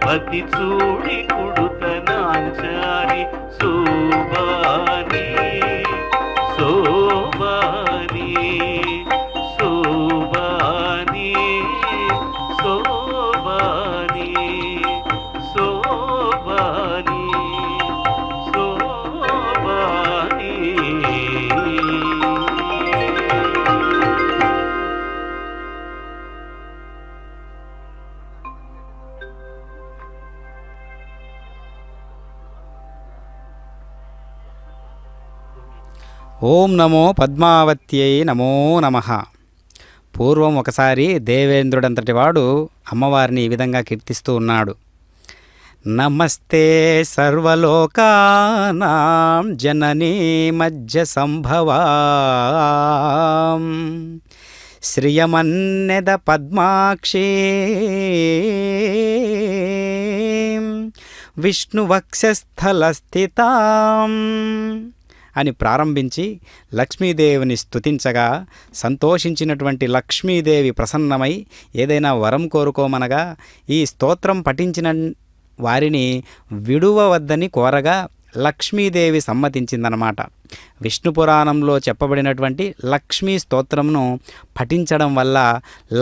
పతి చూడి కుడుతనాంచారి శోభాని శోభాని శోభాని శోభాని శోభాని శోభాని ఓం నమో పద్మావత్యై నమో నమః. పూర్వం ఒకసారి దేవేంద్రుడంతటి వాడు అమ్మవారిని ఈ విధంగా కీర్తిస్తూ ఉన్నాడు. నమస్తే సర్వలోకానాం జననీ మధ్య సంభవాం శ్రియమన్నెద పద్మాక్షీ విష్ణువక్షస్థలస్థితాం అని ప్రారంభించి లక్ష్మీదేవిని స్తుతించగా సంతోషించినటువంటి లక్ష్మీదేవి ప్రసన్నమై ఏదైనా వరం కోరుకోమనగా ఈ స్తోత్రం పఠించిన వారిని విడువవద్దని కోరగా లక్ష్మీదేవి సమ్మతించిందనమాట. విష్ణు పురాణంలో చెప్పబడినటువంటి లక్ష్మీ స్తోత్రంను పఠించడం వల్ల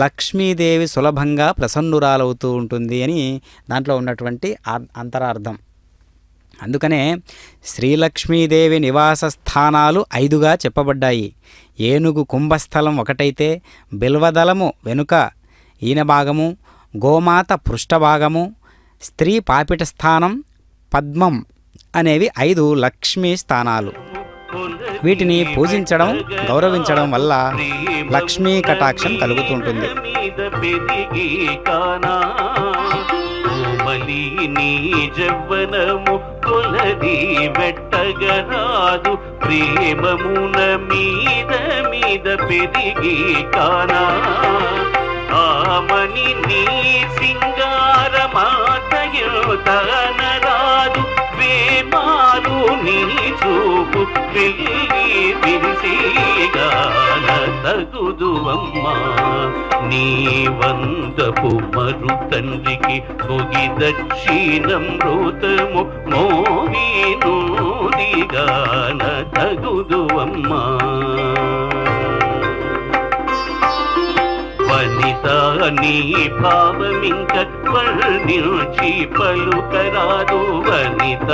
లక్ష్మీదేవి సులభంగా ప్రసన్నురాలవుతూ ఉంటుంది అని దాంట్లో ఉన్నటువంటి అంతరార్థం. అందుకనే శ్రీలక్ష్మీదేవి నివాస స్థానాలు 5గా చెప్పబడ్డాయి. ఏనుగు కుంభస్థలం ఒకటైతే, బిల్వదళము వెనుక ఈయన భాగము, గోమాత పృష్ఠభాగము, స్త్రీ పాపిట స్థానం, పద్మం అనేవి 5 లక్ష్మీ స్థానాలు. వీటిని పూజించడం, గౌరవించడం వల్ల లక్ష్మీ కటాక్షం కలుగుతుంటుంది. నీ జవ్వనము కొలది వెట్టగరాదు ప్రేమమున మీద మీద పెరిగి కానా ఆమని నీ సింగారమాతయుతనరాదు వేమాలు నీ చూపు వెళ్ళి విరిసిగాన తగుదువమ్మా నీ వందపు మరు తండ్రికి మొగి దక్షిణం రోతము మోగినూదిగాన తగుదువమ్మా వనిత నీ భావమింక వర్ణించి పలుకరాదు వనిత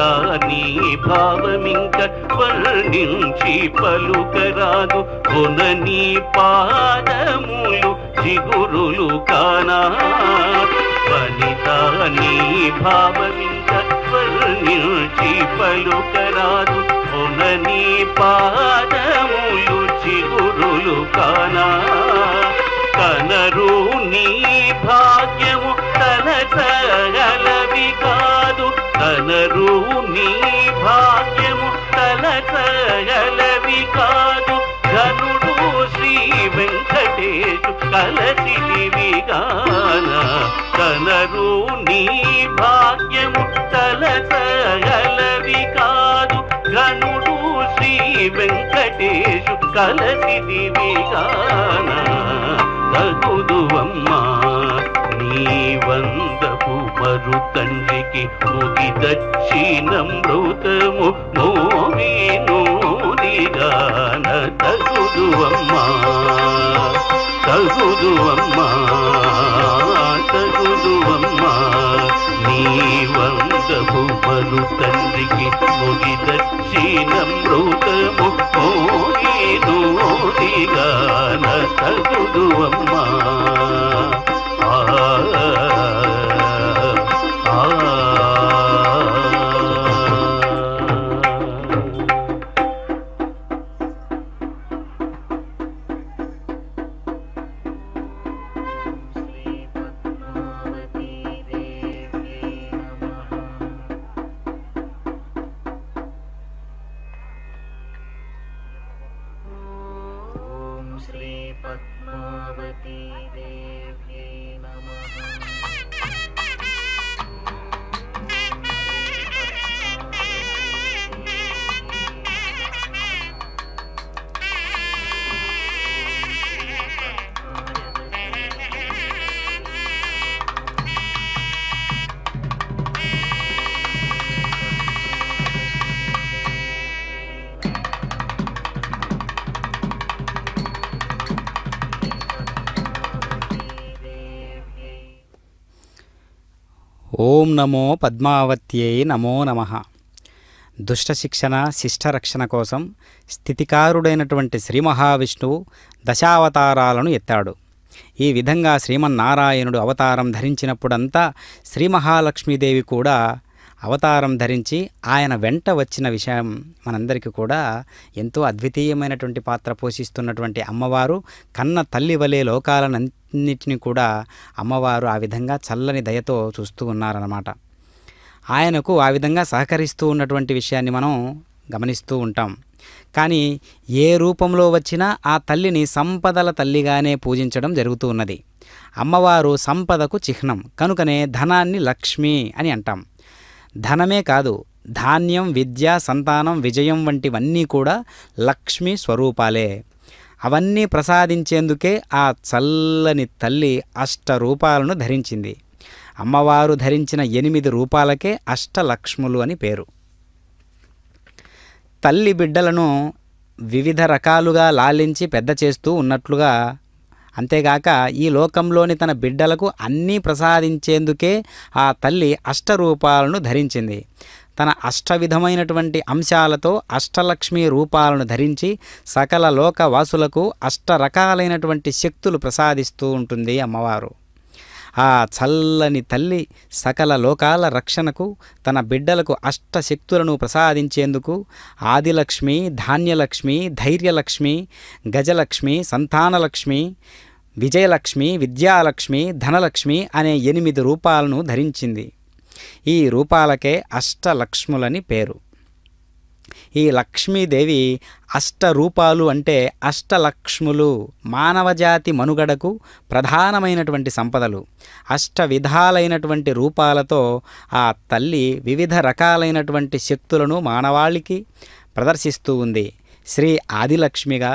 నీ భావమింక వర్ణించి పలుకరాదు కొన నీ పాదములు చిగురులు కానా వనిత నీ భావమింక వర్ణించి పలుకరాదు కొన నీ పాదములు చిగురులు కానా కనరు నీ భాగ్యము తలచగలవి కాదు కనరు నీ భాగ్యము తలచగలవి కాదు ఘనుడు శ్రీ వెంకటేశు కలసిలివి గాన కనరు నీ భాగ్యము తలచగలవి కాదు ఘనుడు శ్రీ వెంకటేశు కలసిలివి గాన తగుదువమ్మా నీ వందపు మరు తండ్రికి ముగి దక్షిణం మృతము మోగినూదిగాన తగుదువమ్మా తగుదువమ్మా తగుదువమ్మా నీ వందపు మరు తండ్రికి ముగి దక్షిణం మృతము మోగినూదిగాన తగుదువమ్మా ఓం నమో పద్మావత్యై నమో నమః. దుష్టశిక్షణ శిష్టరక్షణ కోసం స్థితికారుడైనటువంటి శ్రీ మహావిష్ణువు దశావతారాలను ఎత్తాడు. ఈ విధంగా శ్రీమన్నారాయణుడు అవతారం ధరించినప్పుడంతా శ్రీ మహాలక్ష్మీదేవి కూడా అవతారం ధరించి ఆయన వెంట వచ్చిన విషయం మనందరికీ కూడా ఎంతో అద్వితీయమైనటువంటి పాత్ర పోషిస్తున్నటువంటి అమ్మవారు కన్న తల్లి వలె లోకాలన్నింటినీ కూడా అమ్మవారు ఆ విధంగా చల్లని దయతో చూస్తూ ఉన్నారన్నమాట. ఆయనకు ఆ విధంగా సహకరిస్తూ ఉన్నటువంటి విషయాన్ని మనం గమనిస్తూ ఉంటాం. కానీ ఏ రూపంలో వచ్చినా ఆ తల్లిని సంపదల తల్లిగానే పూజించడం జరుగుతూ ఉన్నది. అమ్మవారు సంపదకు చిహ్నం కనుకనే ధనాన్ని లక్ష్మి అని అంటాం. ధనమే కాదు, ధాన్యం, విద్య, సంతానం, విజయం వంటివన్నీ కూడా లక్ష్మీ స్వరూపాలే. అవన్నీ ప్రసాదించేందుకే ఆ చల్లని తల్లి అష్టరూపాలను ధరించింది. అమ్మవారు ధరించిన 8 రూపాలకే అష్టలక్ష్ములు అని పేరు. తల్లి బిడ్డలను వివిధ రకాలుగా లాలించి పెద్ద చేస్తూ ఉన్నట్లుగా, అంతేగాక ఈ లోకంలోని తన బిడ్డలకు అన్నీ ప్రసాదించేందుకే ఆ తల్లి అష్టరూపాలను ధరించింది. తన అష్టవిధమైనటువంటి అంశాలతో అష్టలక్ష్మి రూపాలను ధరించి సకల లోకవాసులకు అష్టరకాలైనటువంటి శక్తులు ప్రసాదిస్తూ ఉంటుంది అమ్మవారు. ఆ చల్లని తల్లి సకల లోకాల రక్షణకు తన బిడ్డలకు అష్టశక్తులను ప్రసాదించేందుకు ఆదిలక్ష్మి, ధాన్యలక్ష్మి, ధైర్యలక్ష్మి, గజలక్ష్మి, సంతానలక్ష్మి, విజయలక్ష్మి, విద్యాలక్ష్మి, ధనలక్ష్మి అనే 8 రూపాలను ధరించింది. ఈ రూపాలకే అష్టలక్ష్ములని పేరు. ఈ లక్ష్మీదేవి అష్టరూపాలు అంటే అష్టలక్ష్ములు మానవజాతి మనుగడకు ప్రధానమైనటువంటి సంపదలు. అష్టవిధాలైనటువంటి రూపాలతో ఆ తల్లి వివిధ రకాలైనటువంటి శక్తులను మానవాళికి ప్రదర్శిస్తూ ఉంది. శ్రీ ఆదిలక్ష్మిగా,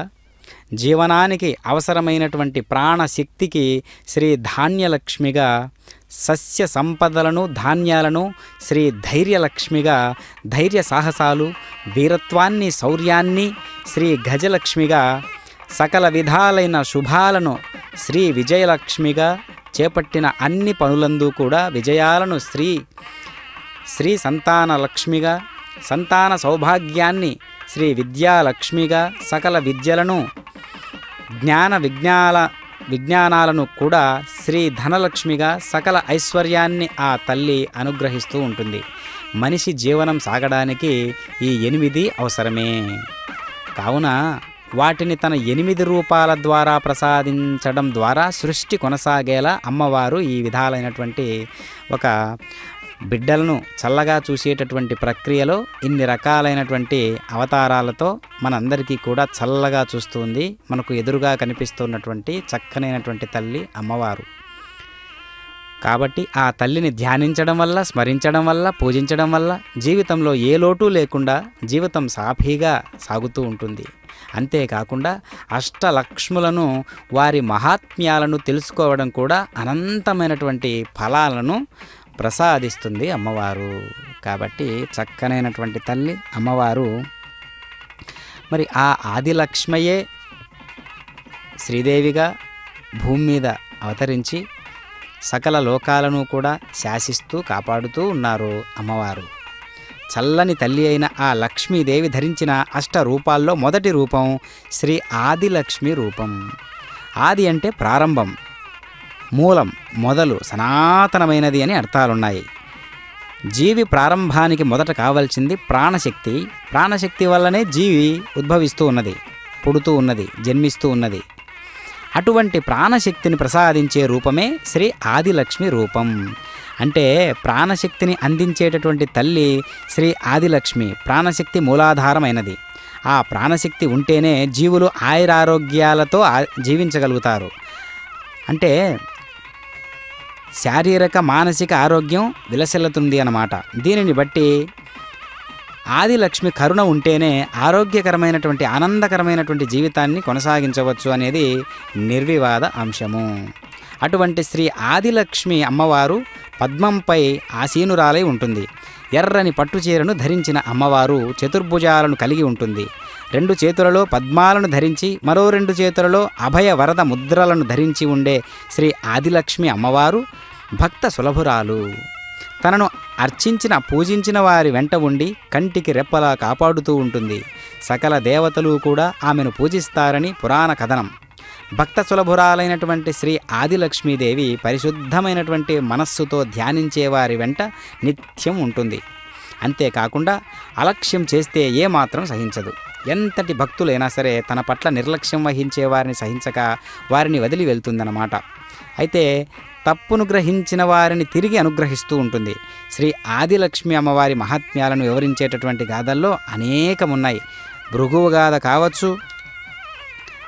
జీవనానికి అవసరమైనటువంటి ప్రాణశక్తికి శ్రీ ధాన్యలక్ష్మిగా, సస్య సంపదలను ధాన్యాలను శ్రీ ధైర్యలక్ష్మిగా, ధైర్య సాహసాలు వీరత్వాన్ని శౌర్యాన్ని శ్రీ గజలక్ష్మిగా, సకల విధాలైన శుభాలను శ్రీ విజయలక్ష్మిగా, చేపట్టిన అన్ని పనులందు కూడా విజయాలను శ్రీ సంతానలక్ష్మిగా, సంతాన సౌభాగ్యాన్ని శ్రీ విద్యాలక్ష్మిగా, సకల విద్యలను విజ్ఞానాలను కూడా శ్రీ ధనలక్ష్మిగా, సకల ఐశ్వర్యాన్ని ఆ తల్లి అనుగ్రహిస్తూ ఉంటుంది. మనిషి జీవనం సాగడానికి ఈ 8 అవసరమే. కావున వాటిని తన 8 రూపాల ద్వారా ప్రసాదించడం ద్వారా సృష్టి కొనసాగేలా అమ్మవారు ఈ విధాలైనటువంటి ఒక బిడ్డలను చల్లగా చూసేటటువంటి ప్రక్రియలో ఇన్ని రకాలైనటువంటి అవతారాలతో మనందరికీ కూడా చల్లగా చూస్తుంది. మనకు ఎదురుగా కనిపిస్తున్నటువంటి చక్కనైనటువంటి తల్లి అమ్మవారు. కాబట్టి ఆ తల్లిని ధ్యానించడం వల్ల, స్మరించడం వల్ల, పూజించడం వల్ల జీవితంలో ఏ లోటు లేకుండా జీవితం సాఫీగా సాగుతూ ఉంటుంది. అంతేకాకుండా అష్టలక్ష్ములను, వారి మహాత్మ్యాలను తెలుసుకోవడం కూడా అనంతమైనటువంటి ఫలాలను ప్రసాదిస్తుంది అమ్మవారు. కాబట్టి చక్కనైనటువంటి తల్లి అమ్మవారు. మరి ఆ ఆదిలక్ష్మయే శ్రీదేవిగా భూమి మీద అవతరించి సకల లోకాలను కూడా శాసిస్తూ కాపాడుతూ ఉన్నారు అమ్మవారు. చల్లని తల్లి అయిన ఆ లక్ష్మీదేవి ధరించిన అష్టరూపాల్లో మొదటి రూపం శ్రీ ఆదిలక్ష్మి రూపం. ఆది అంటే ప్రారంభం, మూలం, మొదలు, సనాతనమైనది అని అర్థాలున్నాయి. జీవి ప్రారంభానికి మొదట కావాల్సింది ప్రాణశక్తి. ప్రాణశక్తి వల్లనే జీవి ఉద్భవిస్తూ ఉన్నది, పుడుతూ ఉన్నది, జన్మిస్తూ ఉన్నది. అటువంటి ప్రాణశక్తిని ప్రసాదించే రూపమే శ్రీ ఆదిలక్ష్మి రూపం. అంటే ప్రాణశక్తిని అందించేటటువంటి తల్లి శ్రీ ఆదిలక్ష్మి. ప్రాణశక్తి మూలాధారమైనది. ఆ ప్రాణశక్తి ఉంటేనే జీవులు ఆయురారోగ్యాలతో జీవించగలుగుతారు. అంటే శారీరక మానసిక ఆరోగ్యం విలసిల్లుతుంది అన్నమాట. దీనిని బట్టి ఆదిలక్ష్మి కరుణ ఉంటేనే ఆరోగ్యకరమైనటువంటి ఆనందకరమైనటువంటి జీవితాన్ని కొనసాగించవచ్చు అనేది నిర్వివాద అంశము. అటువంటి శ్రీ ఆదిలక్ష్మి అమ్మవారు పద్మంపై ఆసీనురాలై ఉంటుంది. ఎర్రని పట్టుచీరను ధరించిన అమ్మవారు చతుర్భుజాలను కలిగి ఉంటుంది. 2 చేతులలో పద్మాలను ధరించి మరో 2 చేతులలో అభయ వరద ముద్రలను ధరించి ఉండే శ్రీ ఆదిలక్ష్మి అమ్మవారు భక్త సులభురాలు. తనను అర్చించిన పూజించిన వారి వెంట ఉండి కంటికి రెప్పలా కాపాడుతూ ఉంటుంది. సకల దేవతలు కూడా ఆమెను పూజిస్తారని పురాణ కథనం. భక్త సులభురాలైనటువంటి శ్రీ ఆదిలక్ష్మీదేవి పరిశుద్ధమైనటువంటి మనస్సుతో ధ్యానించే వారి వెంట నిత్యం ఉంటుంది. అంతేకాకుండా అలక్ష్యం చేస్తే ఏమాత్రం సహించదు. ఎంతటి భక్తులైనా సరే తన పట్ల నిర్లక్ష్యం వహించే వారిని సహించక వారిని వదిలి వెళ్తుందన్నమాట. అయితే తప్పును గ్రహించిన వారిని తిరిగి అనుగ్రహిస్తూ ఉంటుంది. శ్రీ ఆదిలక్ష్మి అమ్మవారి మహాత్మ్యాలను వివరించేటటువంటి గాథల్లో అనేకమున్నాయి. భృగువు గాథ కావచ్చు,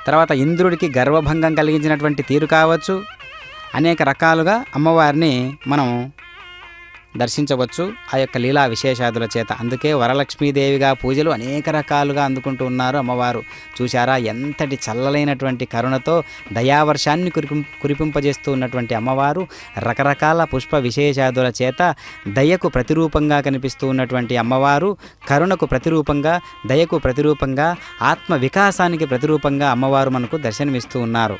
తర్వాత ఇంద్రుడికి గర్వభంగం కలిగించినటువంటి తీరు కావచ్చు, అనేక రకాలుగా అమ్మవారిని మనం దర్శించవచ్చు ఆ యొక్క లీలా విశేషాదుల చేత. అందుకే వరలక్ష్మీదేవిగా పూజలు అనేక రకాలుగా అందుకుంటూ ఉన్నారు అమ్మవారు. చూశారా ఎంతటి చల్లలైనటువంటి కరుణతో దయావర్షాన్ని కురిపింపజేస్తూ ఉన్నటువంటి అమ్మవారు రకరకాల పుష్ప విశేషాదుల చేత దయకు ప్రతిరూపంగా కనిపిస్తూ ఉన్నటువంటి అమ్మవారు కరుణకు ప్రతిరూపంగా, దయకు ప్రతిరూపంగా, ఆత్మ వికాసానికి ప్రతిరూపంగా అమ్మవారు మనకు దర్శనమిస్తూ ఉన్నారు.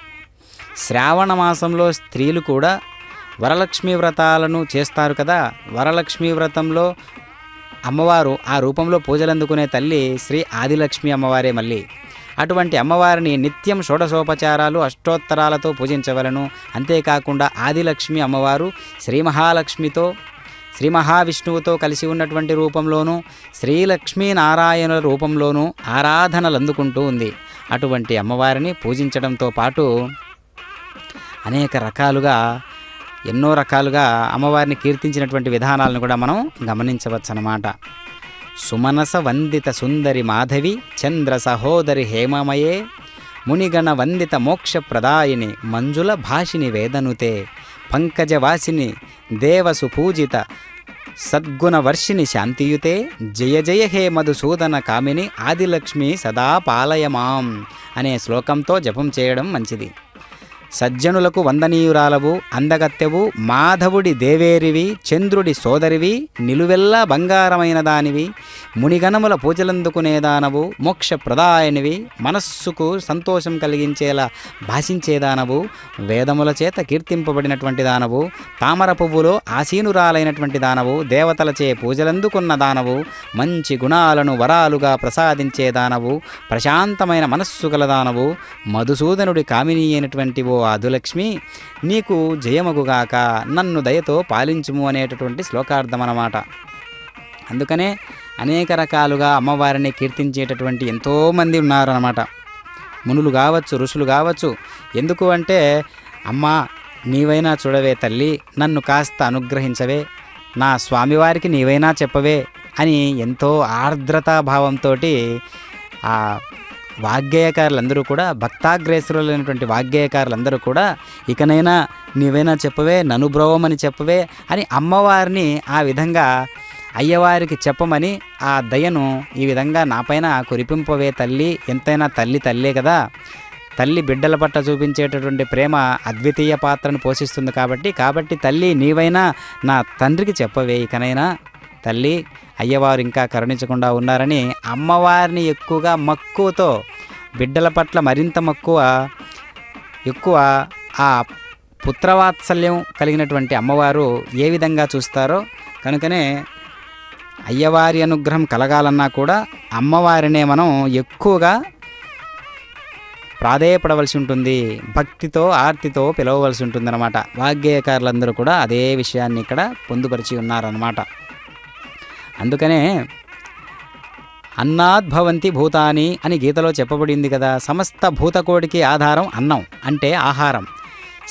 శ్రావణ మాసంలో స్త్రీలు కూడా వరలక్ష్మీ వ్రతాలను చేస్తారు కదా. వరలక్ష్మీ వ్రతంలో అమ్మవారు ఆ రూపంలో పూజలు అందుకునే తల్లి శ్రీ ఆదిలక్ష్మి అమ్మవారే. మళ్ళీ అటువంటి అమ్మవారిని నిత్యం షోడశోపచారాలు అష్టోత్తరాలతో పూజించవలను. అంతేకాకుండా ఆదిలక్ష్మి అమ్మవారు శ్రీ మహాలక్ష్మితో, శ్రీ మహావిష్ణువుతో కలిసి ఉన్నటువంటి రూపంలోనూ, శ్రీలక్ష్మీనారాయణుల రూపంలోనూ ఆరాధనలు అందుకుంటూ ఉంది. అటువంటి అమ్మవారిని పూజించడంతో పాటు అనేక రకాలుగా, ఎన్నో రకాలుగా అమ్మవారిని కీర్తించినటువంటి విధానాలను కూడా మనం గమనించవచ్చు అన్నమాట. సుమనస వందిత సుందరి మాధవి చంద్ర సహోదరి హేమమయే మునిగణ వందిత మోక్షప్రదాయిని మంజుల భాషిని వేదనుతే పంకజవాసిని దేవసుపూజిత సద్గుణవర్షిణి శాంతియుతే జయ జయ హే మధుసూదన కామిని ఆదిలక్ష్మి సదా పాలయమాం అనే శ్లోకంతో జపం చేయడం మంచిది. సజ్జనులకు వందనీయురాలవు, అందగత్తెవు, మాధవుడి దేవేరివి, చంద్రుడి సోదరివి, నిలువెల్లా బంగారమైన దానివి, మునిగణముల పూజలందుకునేదానవు, మోక్షప్రదాయనివి, మనస్సుకు సంతోషం కలిగించేలా భాషించేదానవు, వేదముల చేత కీర్తింపబడినటువంటి దానవు, తామర పువ్వులో ఆసీనురాలైనటువంటి దానవు, దేవతలచే పూజలందుకున్న దానవు, మంచి గుణాలను వరాలుగా ప్రసాదించే దానవు, ప్రశాంతమైన మనస్సు గల దానవు, మధుసూదనుడి కామిని అయినటువంటి ఓ ఆదిలక్ష్మి నీకు జయమగుగాక, నన్ను దయతో పాలించుము అనేటటువంటి శ్లోకార్థం అన్నమాట. అందుకనే అనేక రకాలుగా అమ్మవారిని కీర్తించేటటువంటి ఎంతోమంది ఉన్నారన్నమాట. మునులు కావచ్చు, ఋషులు కావచ్చు. ఎందుకు అంటే అమ్మా నీవైనా చూడవే తల్లి, నన్ను కాస్త అనుగ్రహించవే, నా స్వామివారికి నీవైనా చెప్పవే అని ఎంతో ఆర్ద్రతాభావంతో ఆ వాగ్గేయకారులందరూ కూడా, భక్తాగ్రేసరులైనటువంటి వాగ్గేయకారులందరూ కూడా ఇకనైనా నీవైనా చెప్పవే, నన్ను బ్రోవమని చెప్పవే అని అమ్మవారిని ఆ విధంగా అయ్యవారికి చెప్పమని ఆ దయను ఈ విధంగా నాపైన కురిపింపవే తల్లి. ఎంతైనా తల్లి తల్లే కదా. తల్లి బిడ్డల పట్ల చూపించేటటువంటి ప్రేమ అద్వితీయ పాత్రను పోషిస్తుంది కాబట్టి తల్లి నీవైనా నా తండ్రికి చెప్పవే ఇకనైనా తల్లి, అయ్యవారు ఇంకా కరుణించకుండా ఉన్నారని అమ్మవారిని ఎక్కువగా మక్కువతో, బిడ్డల పట్ల మరింత ఎక్కువ ఆ పుత్రవాత్సల్యం కలిగినటువంటి అమ్మవారు ఏ విధంగా చూస్తారో కనుకనే అయ్యవారి అనుగ్రహం కలగాలన్నా కూడా అమ్మవారినే మనం ఎక్కువగా ప్రాధేయపడవలసి ఉంటుంది, భక్తితో ఆర్తితో పిలవవలసి ఉంటుందన్నమాట. వాగ్గేయకారులందరూ కూడా అదే విషయాన్ని ఇక్కడ పొందుపరిచి ఉన్నారన్నమాట. అందుకనే అన్నాద్భవంతి భూతాని అని గీతలో చెప్పబడింది కదా. సమస్త భూతకోటికి ఆధారం అన్నం అంటే ఆహారం.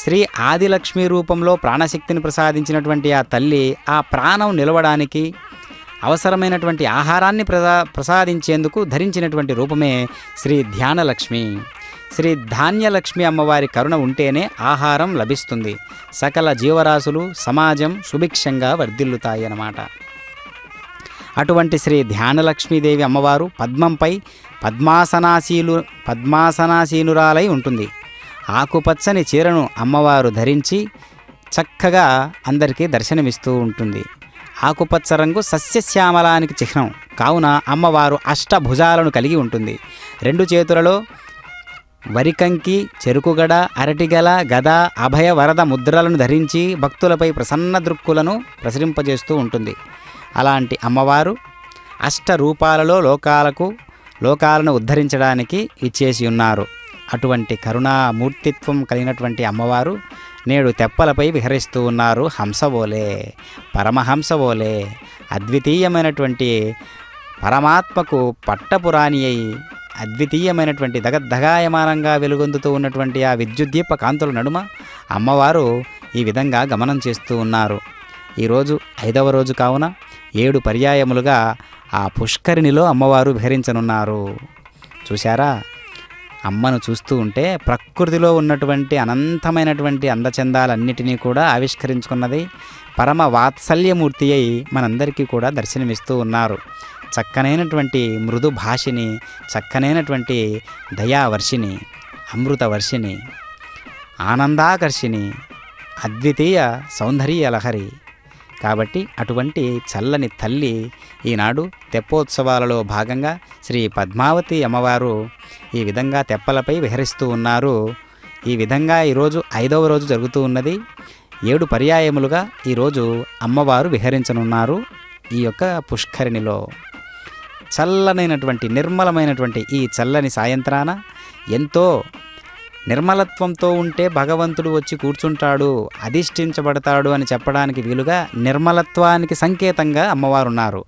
శ్రీ ఆదిలక్ష్మి రూపంలో ప్రాణశక్తిని ప్రసాదించినటువంటి ఆ తల్లి ఆ ప్రాణం నిలవడానికి అవసరమైనటువంటి ఆహారాన్ని ప్రసాదించేందుకు ధరించినటువంటి రూపమే శ్రీ ధ్యానలక్ష్మి. శ్రీ ధాన్యలక్ష్మి అమ్మవారి కరుణ ఉంటేనే ఆహారం లభిస్తుంది. సకల జీవరాశులు, సమాజం సుభిక్షంగా వర్ధిల్లుతాయి అన్నమాట. అటువంటి శ్రీ ధ్యానలక్ష్మీదేవి అమ్మవారు పద్మంపై పద్మాసనాసీనురాలై ఉంటుంది. ఆకుపచ్చని చీరను అమ్మవారు ధరించి చక్కగా అందరికీ దర్శనమిస్తూ ఉంటుంది. ఆకుపచ్చ రంగు సస్యశ్యామలానికి చిహ్నం కావున అమ్మవారు అష్టభుజాలను కలిగి ఉంటుంది. రెండు చేతులలో వరికంకి, చెరుకుగడ, అరటిగల, గద, అభయ వరద ముద్రలను ధరించి భక్తులపై ప్రసన్న దృక్కులను ప్రసరింపజేస్తూ ఉంటుంది. అలాంటి అమ్మవారు అష్ట రూపాలలో లోకాలను ఉద్ధరించడానికి ఇచ్చేసి ఉన్నారు. అటువంటి కరుణామూర్తిత్వం కలిగినటువంటి అమ్మవారు నేడు తెప్పలపై విహరిస్తూ ఉన్నారు. హంసవోలే, పరమహంసవోలే, అద్వితీయమైనటువంటి పరమాత్మకు పట్టపురాణి అయి అద్వితీయమైనటువంటి దగద్దగాయమానంగా వెలుగొందుతూ ఉన్నటువంటి ఆ విద్యుద్దీప కాంతుల నడుమ అమ్మవారు ఈ విధంగా గమనం చేస్తూ ఉన్నారు. ఈరోజు 5వ రోజు కావున 7 పర్యాయములుగా ఆ పుష్కరిణిలో అమ్మవారు విహరించనున్నారు. చూశారా, అమ్మను చూస్తూ ఉంటే ప్రకృతిలో ఉన్నటువంటి అనంతమైనటువంటి అందచందాలన్నిటినీ కూడా ఆవిష్కరించుకున్నది పరమ వాత్సల్యమూర్తి అయి మనందరికీ కూడా దర్శనమిస్తూ ఉన్నారు. చక్కనైనటువంటి మృదు భాషిని, చక్కనైనటువంటి దయావర్షిని, అమృతవర్షిని, ఆనందాకర్షిని, అద్వితీయ సౌందర్య లహరి. కాబట్టి అటువంటి చల్లని తల్లి ఈనాడు తెప్పోత్సవాలలో భాగంగా శ్రీ పద్మావతి అమ్మవారు ఈ విధంగా తెప్పలపై విహరిస్తూ ఉన్నారు. ఈ విధంగా ఈరోజు 5వ రోజు జరుగుతూ ఉన్నది. 7 పర్యాయములుగా ఈరోజు అమ్మవారు విహరించనున్నారు ఈ యొక్క పుష్కరిణిలో. చల్లనైనటువంటి నిర్మలమైనటువంటి ఈ చల్లని సాయంత్రాన ఎంతో నిర్మలత్వంతో ఉంటే భగవంతుడు వచ్చి కూర్చుంటాడు, అధిష్ఠించబడతాడు అని చెప్పడానికి వీలుగా నిర్మలత్వానికి సంకేతంగా అమ్మవారు ఉన్నారు.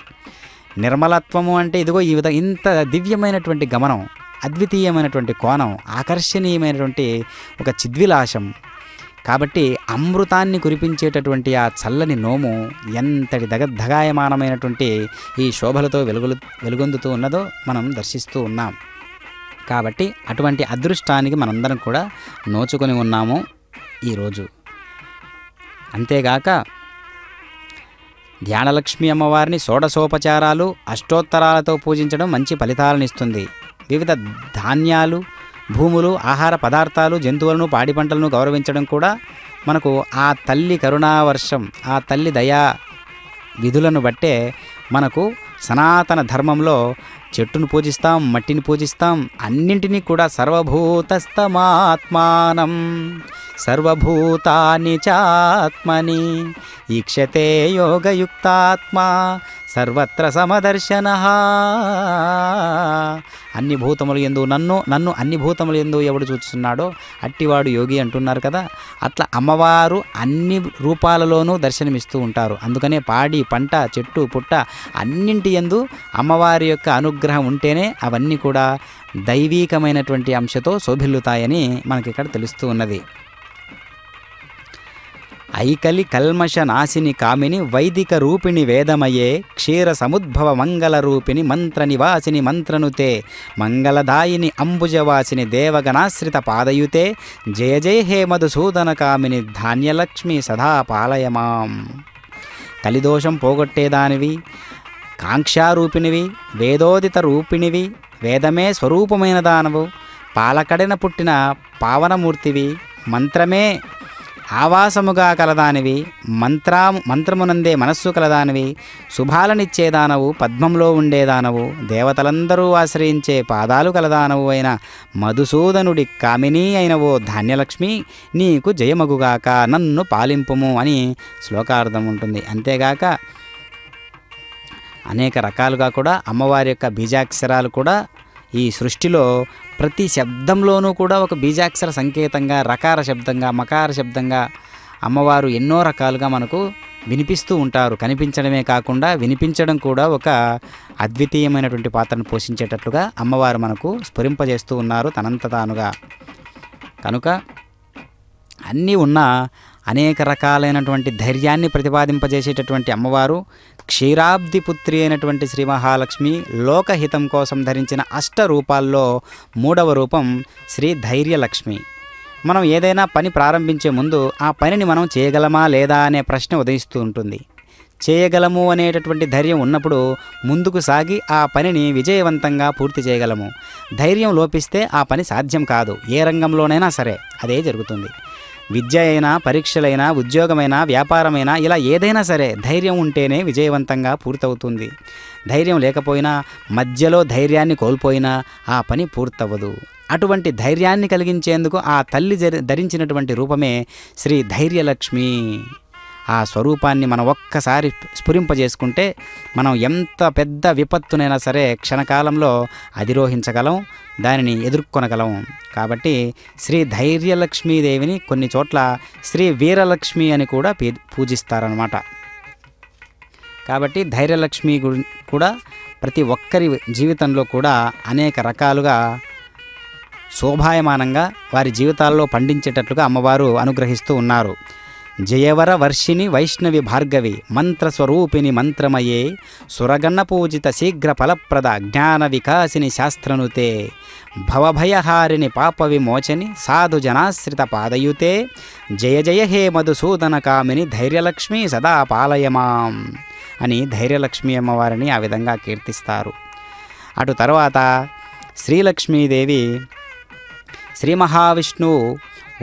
నిర్మలత్వము అంటే ఇదిగో ఈ విధంగా ఇంత దివ్యమైనటువంటి గమనం, అద్వితీయమైనటువంటి కోణం, ఆకర్షణీయమైనటువంటి ఒక చిద్విలాసం. కాబట్టి అమృతాన్ని కురిపించేటటువంటి ఆ చల్లని నోము ఎంతటి దగద్దగాయమానమైనటువంటి ఈ శోభలతో వెలుగొందుతూ ఉన్నదో మనం దర్శిస్తూ ఉన్నాం. కాబట్టి అటువంటి అదృష్టానికి మనందరం కూడా నోచుకొని ఉన్నాము ఈరోజు. అంతేగాక ధ్యానలక్ష్మి అమ్మవారిని షోడశోపచారాలు అష్టోత్తరాలతో పూజించడం మంచి ఫలితాలను ఇస్తుంది. వివిధ ధాన్యాలు, భూములు, ఆహార పదార్థాలు, జంతువులను, పాడి పంటలను గౌరవించడం కూడా మనకు ఆ తల్లి కరుణావర్షం, ఆ తల్లి దయా విధులను బట్టే మనకు సనాతన ధర్మంలో చెట్టును పూజిస్తాం, మట్టిని పూజిస్తాం, అన్నింటినీ కూడా సర్వభూతస్తమాత్మానం సర్వభూతాని చాత్మని ఈక్షతే యోగయుక్తాత్మా సర్వత్ర సమదర్శనః. అన్ని భూతములు యందు నన్ను అన్ని భూతములు యందు ఎవడు చూస్తున్నాడో అట్టివాడు యోగి అంటున్నారు కదా. అట్లా అమ్మవారు అన్ని రూపాలలోనూ దర్శనమిస్తూ ఉంటారు. అందుకనే పాడి, పంట, చెట్టు, పుట్ట అన్నింటి యందు అమ్మవారి యొక్క అనుగ్రహం ఉంటేనే అవన్నీ కూడా దైవీకమైనటువంటి అంశతో శోభిల్లుతాయని మనకిక్కడ తెలుస్తూ ఉన్నది. ఐకలి కల్మష నాశిని కామిని వైదిక రూపిణి వేదమయే క్షీర సముద్భవ మంగళ రూపిణి మంత్ర నివాసిని మంత్రనుతే మంగళదాయిని అంబుజవాసిని దేవగణాశ్రిత పాదయుతే జయ జయ హే మధుసూదన కామిని ధాన్యలక్ష్మి సదా పాలయమాం. కలిదోషం పోగొట్టేదానివి, కాంక్షారూపిణివి, వేదోదిత రూపిణివి, వేదమే స్వరూపమైన దానవు, పాలకడన పుట్టిన పావనమూర్తివి, మంత్రమే ఆవాసముగా కలదానివి, మంత్రమునందే మనస్సు కలదానివి, శుభాలనిచ్చేదానవు, పద్మంలో ఉండేదానవు, దేవతలందరూ ఆశ్రయించే పాదాలు కలదానవు అయిన మధుసూదనుడి కామిని అయినవో ధాన్యలక్ష్మి నీకు జయమగుగాక, నన్ను పాలింపుము అని శ్లోకార్థం ఉంటుంది. అంతేగాక అనేక రకాలుగా కూడా అమ్మవారి యొక్క బీజాక్షరాలు కూడా ఈ సృష్టిలో ప్రతి శబ్దంలోనూ కూడా ఒక బీజాక్షర సంకేతంగా, రకార శబ్దంగా, మకార శబ్దంగా అమ్మవారు ఎన్నో రకాలుగా మనకు వినిపిస్తూ ఉంటారు. కనిపించడమే కాకుండా వినిపించడం కూడా ఒక అద్వితీయమైనటువంటి పాత్రను పోషించేటట్లుగా అమ్మవారు మనకు స్ఫురింపజేస్తూ ఉన్నారు తనంత తానుగా. కనుక అన్నీ ఉన్న అనేక రకాలైనటువంటి ధైర్యాన్ని ప్రతిపాదింపజేసేటటువంటి అమ్మవారు క్షీరాబ్ది పుత్రి అయినటువంటి శ్రీ మహాలక్ష్మి లోకహితం కోసం ధరించిన 8 రూపాల్లో 3వ రూపం శ్రీ ధైర్యలక్ష్మి. మనం ఏదైనా పని ప్రారంభించే ముందు ఆ పనిని మనం చేయగలమా లేదా అనే ప్రశ్న ఉదయిస్తూ ఉంటుంది. చేయగలము అనేటటువంటి ధైర్యం ఉన్నప్పుడు ముందుకు సాగి ఆ పనిని విజయవంతంగా పూర్తి చేయగలము. ధైర్యం లోపిస్తే ఆ పని సాధ్యం కాదు. ఏ రంగంలోనైనా సరే అదే జరుగుతుంది. విద్య అయినా, పరీక్షలైనా, ఉద్యోగమైనా, వ్యాపారమైనా ఇలా ఏదైనా సరే ధైర్యం ఉంటేనే విజయవంతంగా పూర్తవుతుంది. ధైర్యం లేకపోయినా, మధ్యలో ధైర్యాన్ని కోల్పోయినా ఆ పని పూర్తవ్వదు. అటువంటి ధైర్యాన్ని కలిగించేందుకు ఆ తల్లి ధరించినటువంటి రూపమే శ్రీ ధైర్యలక్ష్మి. ఆ స్వరూపాన్ని మనం ఒక్కసారి స్ఫురింపజేసుకుంటే మనం ఎంత పెద్ద విపత్తునైనా సరే క్షణకాలంలో అధిరోహించగలం, దానిని ఎదుర్కొనగలం. కాబట్టి శ్రీ ధైర్యలక్ష్మీదేవిని కొన్ని చోట్ల శ్రీ వీరలక్ష్మి అని కూడా పూజిస్తారనమాట. కాబట్టి ధైర్యలక్ష్మి కూడా ప్రతి ఒక్కరి జీవితంలో కూడా అనేక రకాలుగా శోభాయమానంగా వారి జీవితాల్లో పండించేటట్లుగా అమ్మవారు అనుగ్రహిస్తూ ఉన్నారు. జయవర వర్షిణి వైష్ణవి భార్గవి మంత్రస్వరూపిణి మంత్రమయే సురగణ పూజిత శీఘ్ర ఫలప్రద జ్ఞాన వికాసిని శాస్త్రనుతే భవభయహారిణి పాప విమోచని సాధు జనాశ్రిత పాదయుతే జయ జయ హే మధుసూదన కామిని ధైర్యలక్ష్మి సదా పాలయమాం అని ధైర్యలక్ష్మి అమ్మవారిని ఆ విధంగా కీర్తిస్తారు. అటు తర్వాత శ్రీలక్ష్మీదేవి శ్రీ మహావిష్ణువు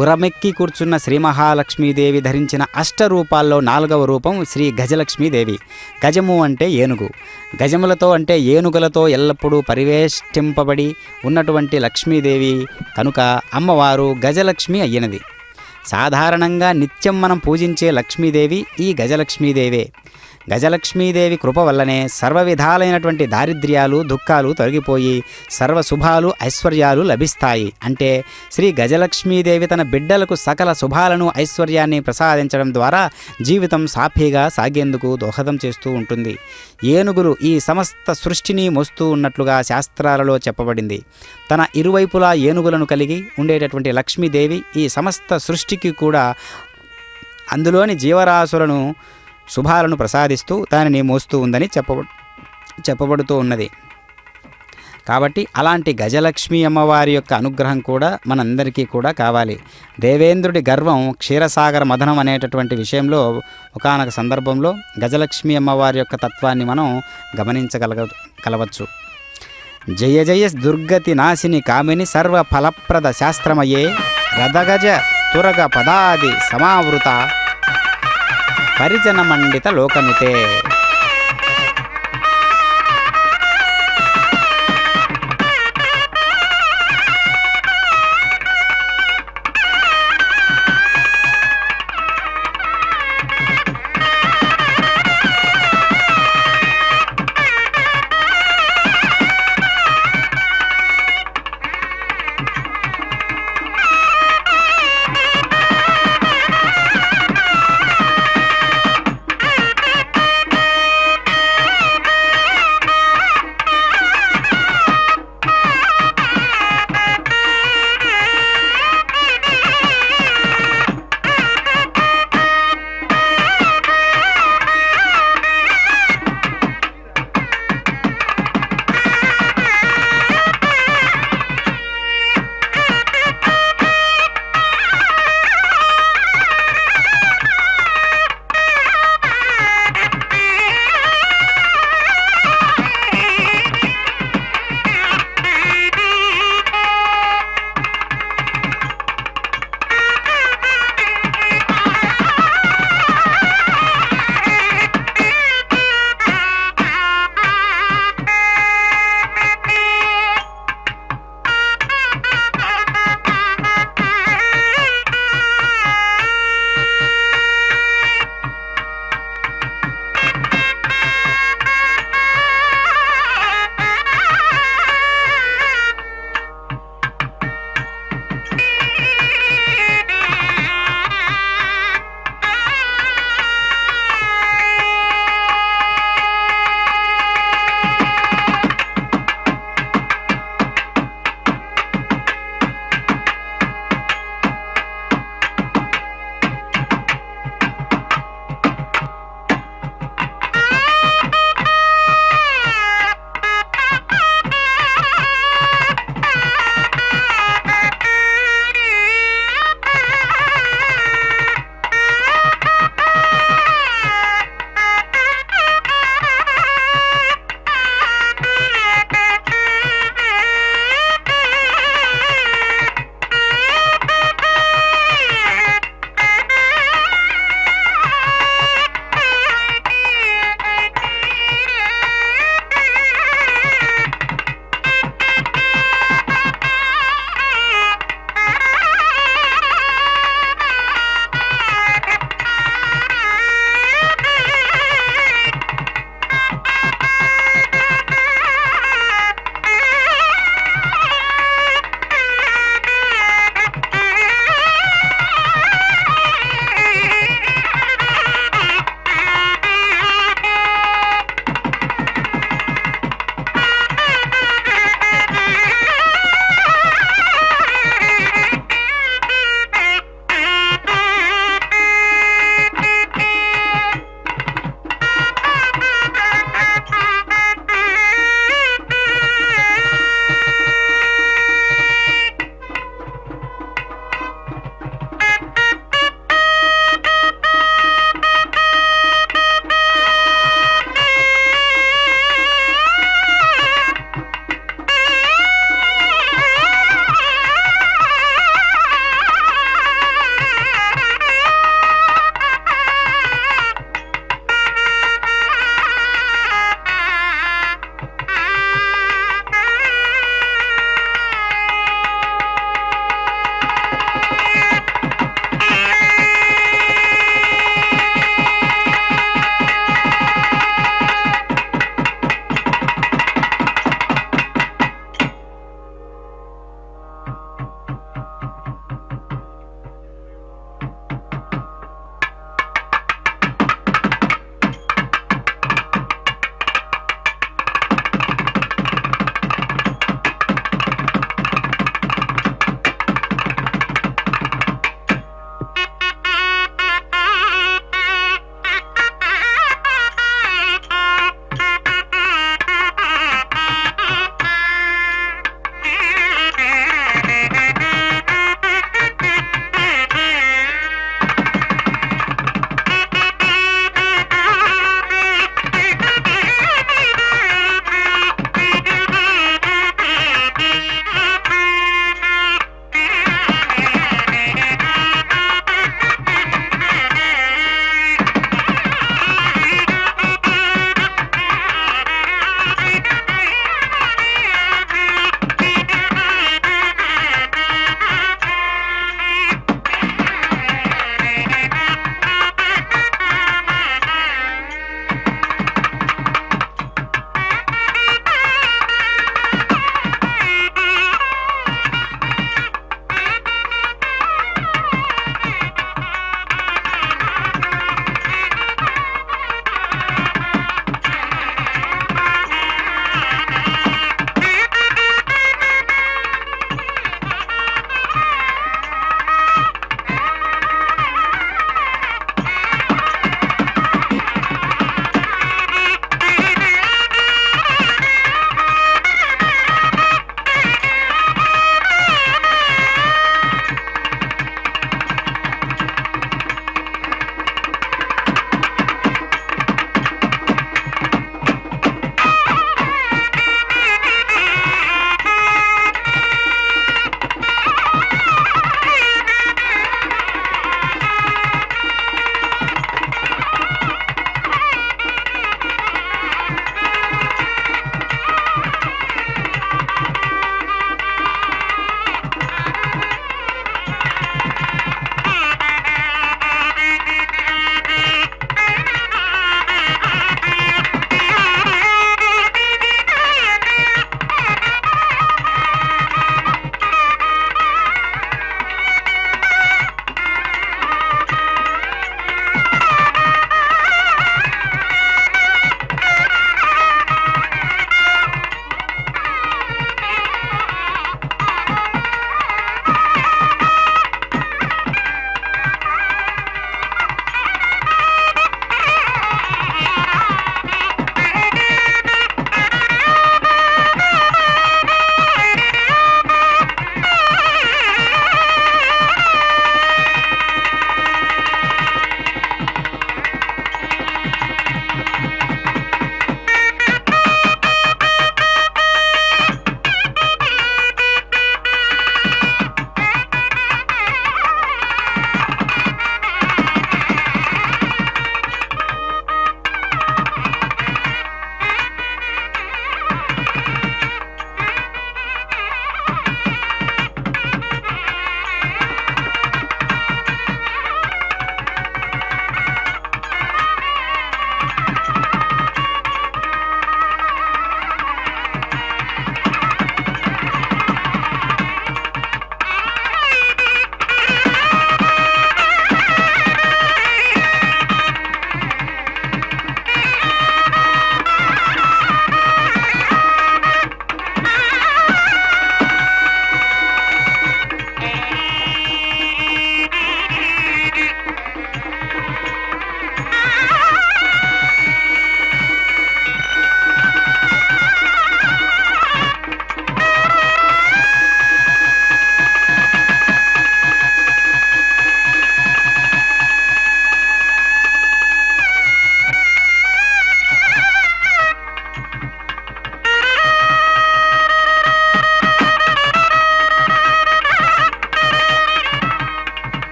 ఉరమెక్కి కూర్చున్న శ్రీ మహాలక్ష్మీదేవి ధరించిన అష్టరూపాల్లో 4వ రూపం శ్రీ గజలక్ష్మీదేవి. గజము అంటే ఏనుగు, గజములతో అంటే ఏనుగులతో ఎల్లప్పుడూ పరివేష్టింపబడి ఉన్నటువంటి లక్ష్మీదేవి కనుక అమ్మవారు గజలక్ష్మి అయ్యినది. సాధారణంగా నిత్యం మనం పూజించే లక్ష్మీదేవి ఈ గజలక్ష్మీదేవే. గజలక్ష్మీదేవి కృప వల్లనే సర్వ విధాలైనటువంటి దారిద్ర్యాలు దుఃఖాలు తొలగిపోయి సర్వశుభాలు ఐశ్వర్యాలు లభిస్తాయి. అంటే శ్రీ గజలక్ష్మీదేవి తన బిడ్డలకు సకల శుభాలను ఐశ్వర్యాన్ని ప్రసాదించడం ద్వారా జీవితం సాఫీగా సాగేందుకు దోహదం చేస్తూ ఉంటుంది. ఏనుగులు ఈ సమస్త సృష్టిని మోస్తూ ఉన్నట్లుగా శాస్త్రాలలో చెప్పబడింది. తన ఇరువైపులా ఏనుగులను కలిగి ఉండేటటువంటి లక్ష్మీదేవి ఈ సమస్త సృష్టికి కూడా అందులోని జీవరాశులను శుభాలను ప్రసాదిస్తూ దానిని మోస్తూ ఉందని చెప్పబడుతూ ఉన్నది. కాబట్టి అలాంటి గజలక్ష్మి అమ్మవారి యొక్క అనుగ్రహం కూడా మనందరికీ కూడా కావాలి. దేవేంద్రుడి గర్వం క్షీరసాగర మథనం అనేటటువంటి విషయంలో ఒకానొక సందర్భంలో గజలక్ష్మి అమ్మవారి యొక్క తత్వాన్ని మనం గమనించగలవచ్చు. జయ జయ దుర్గతి నాశిని కామిని సర్వ ఫలప్రద శాస్త్రమయే రథగజ తురగ పదాది సమావృత పరిజన మండిత లోకనుతే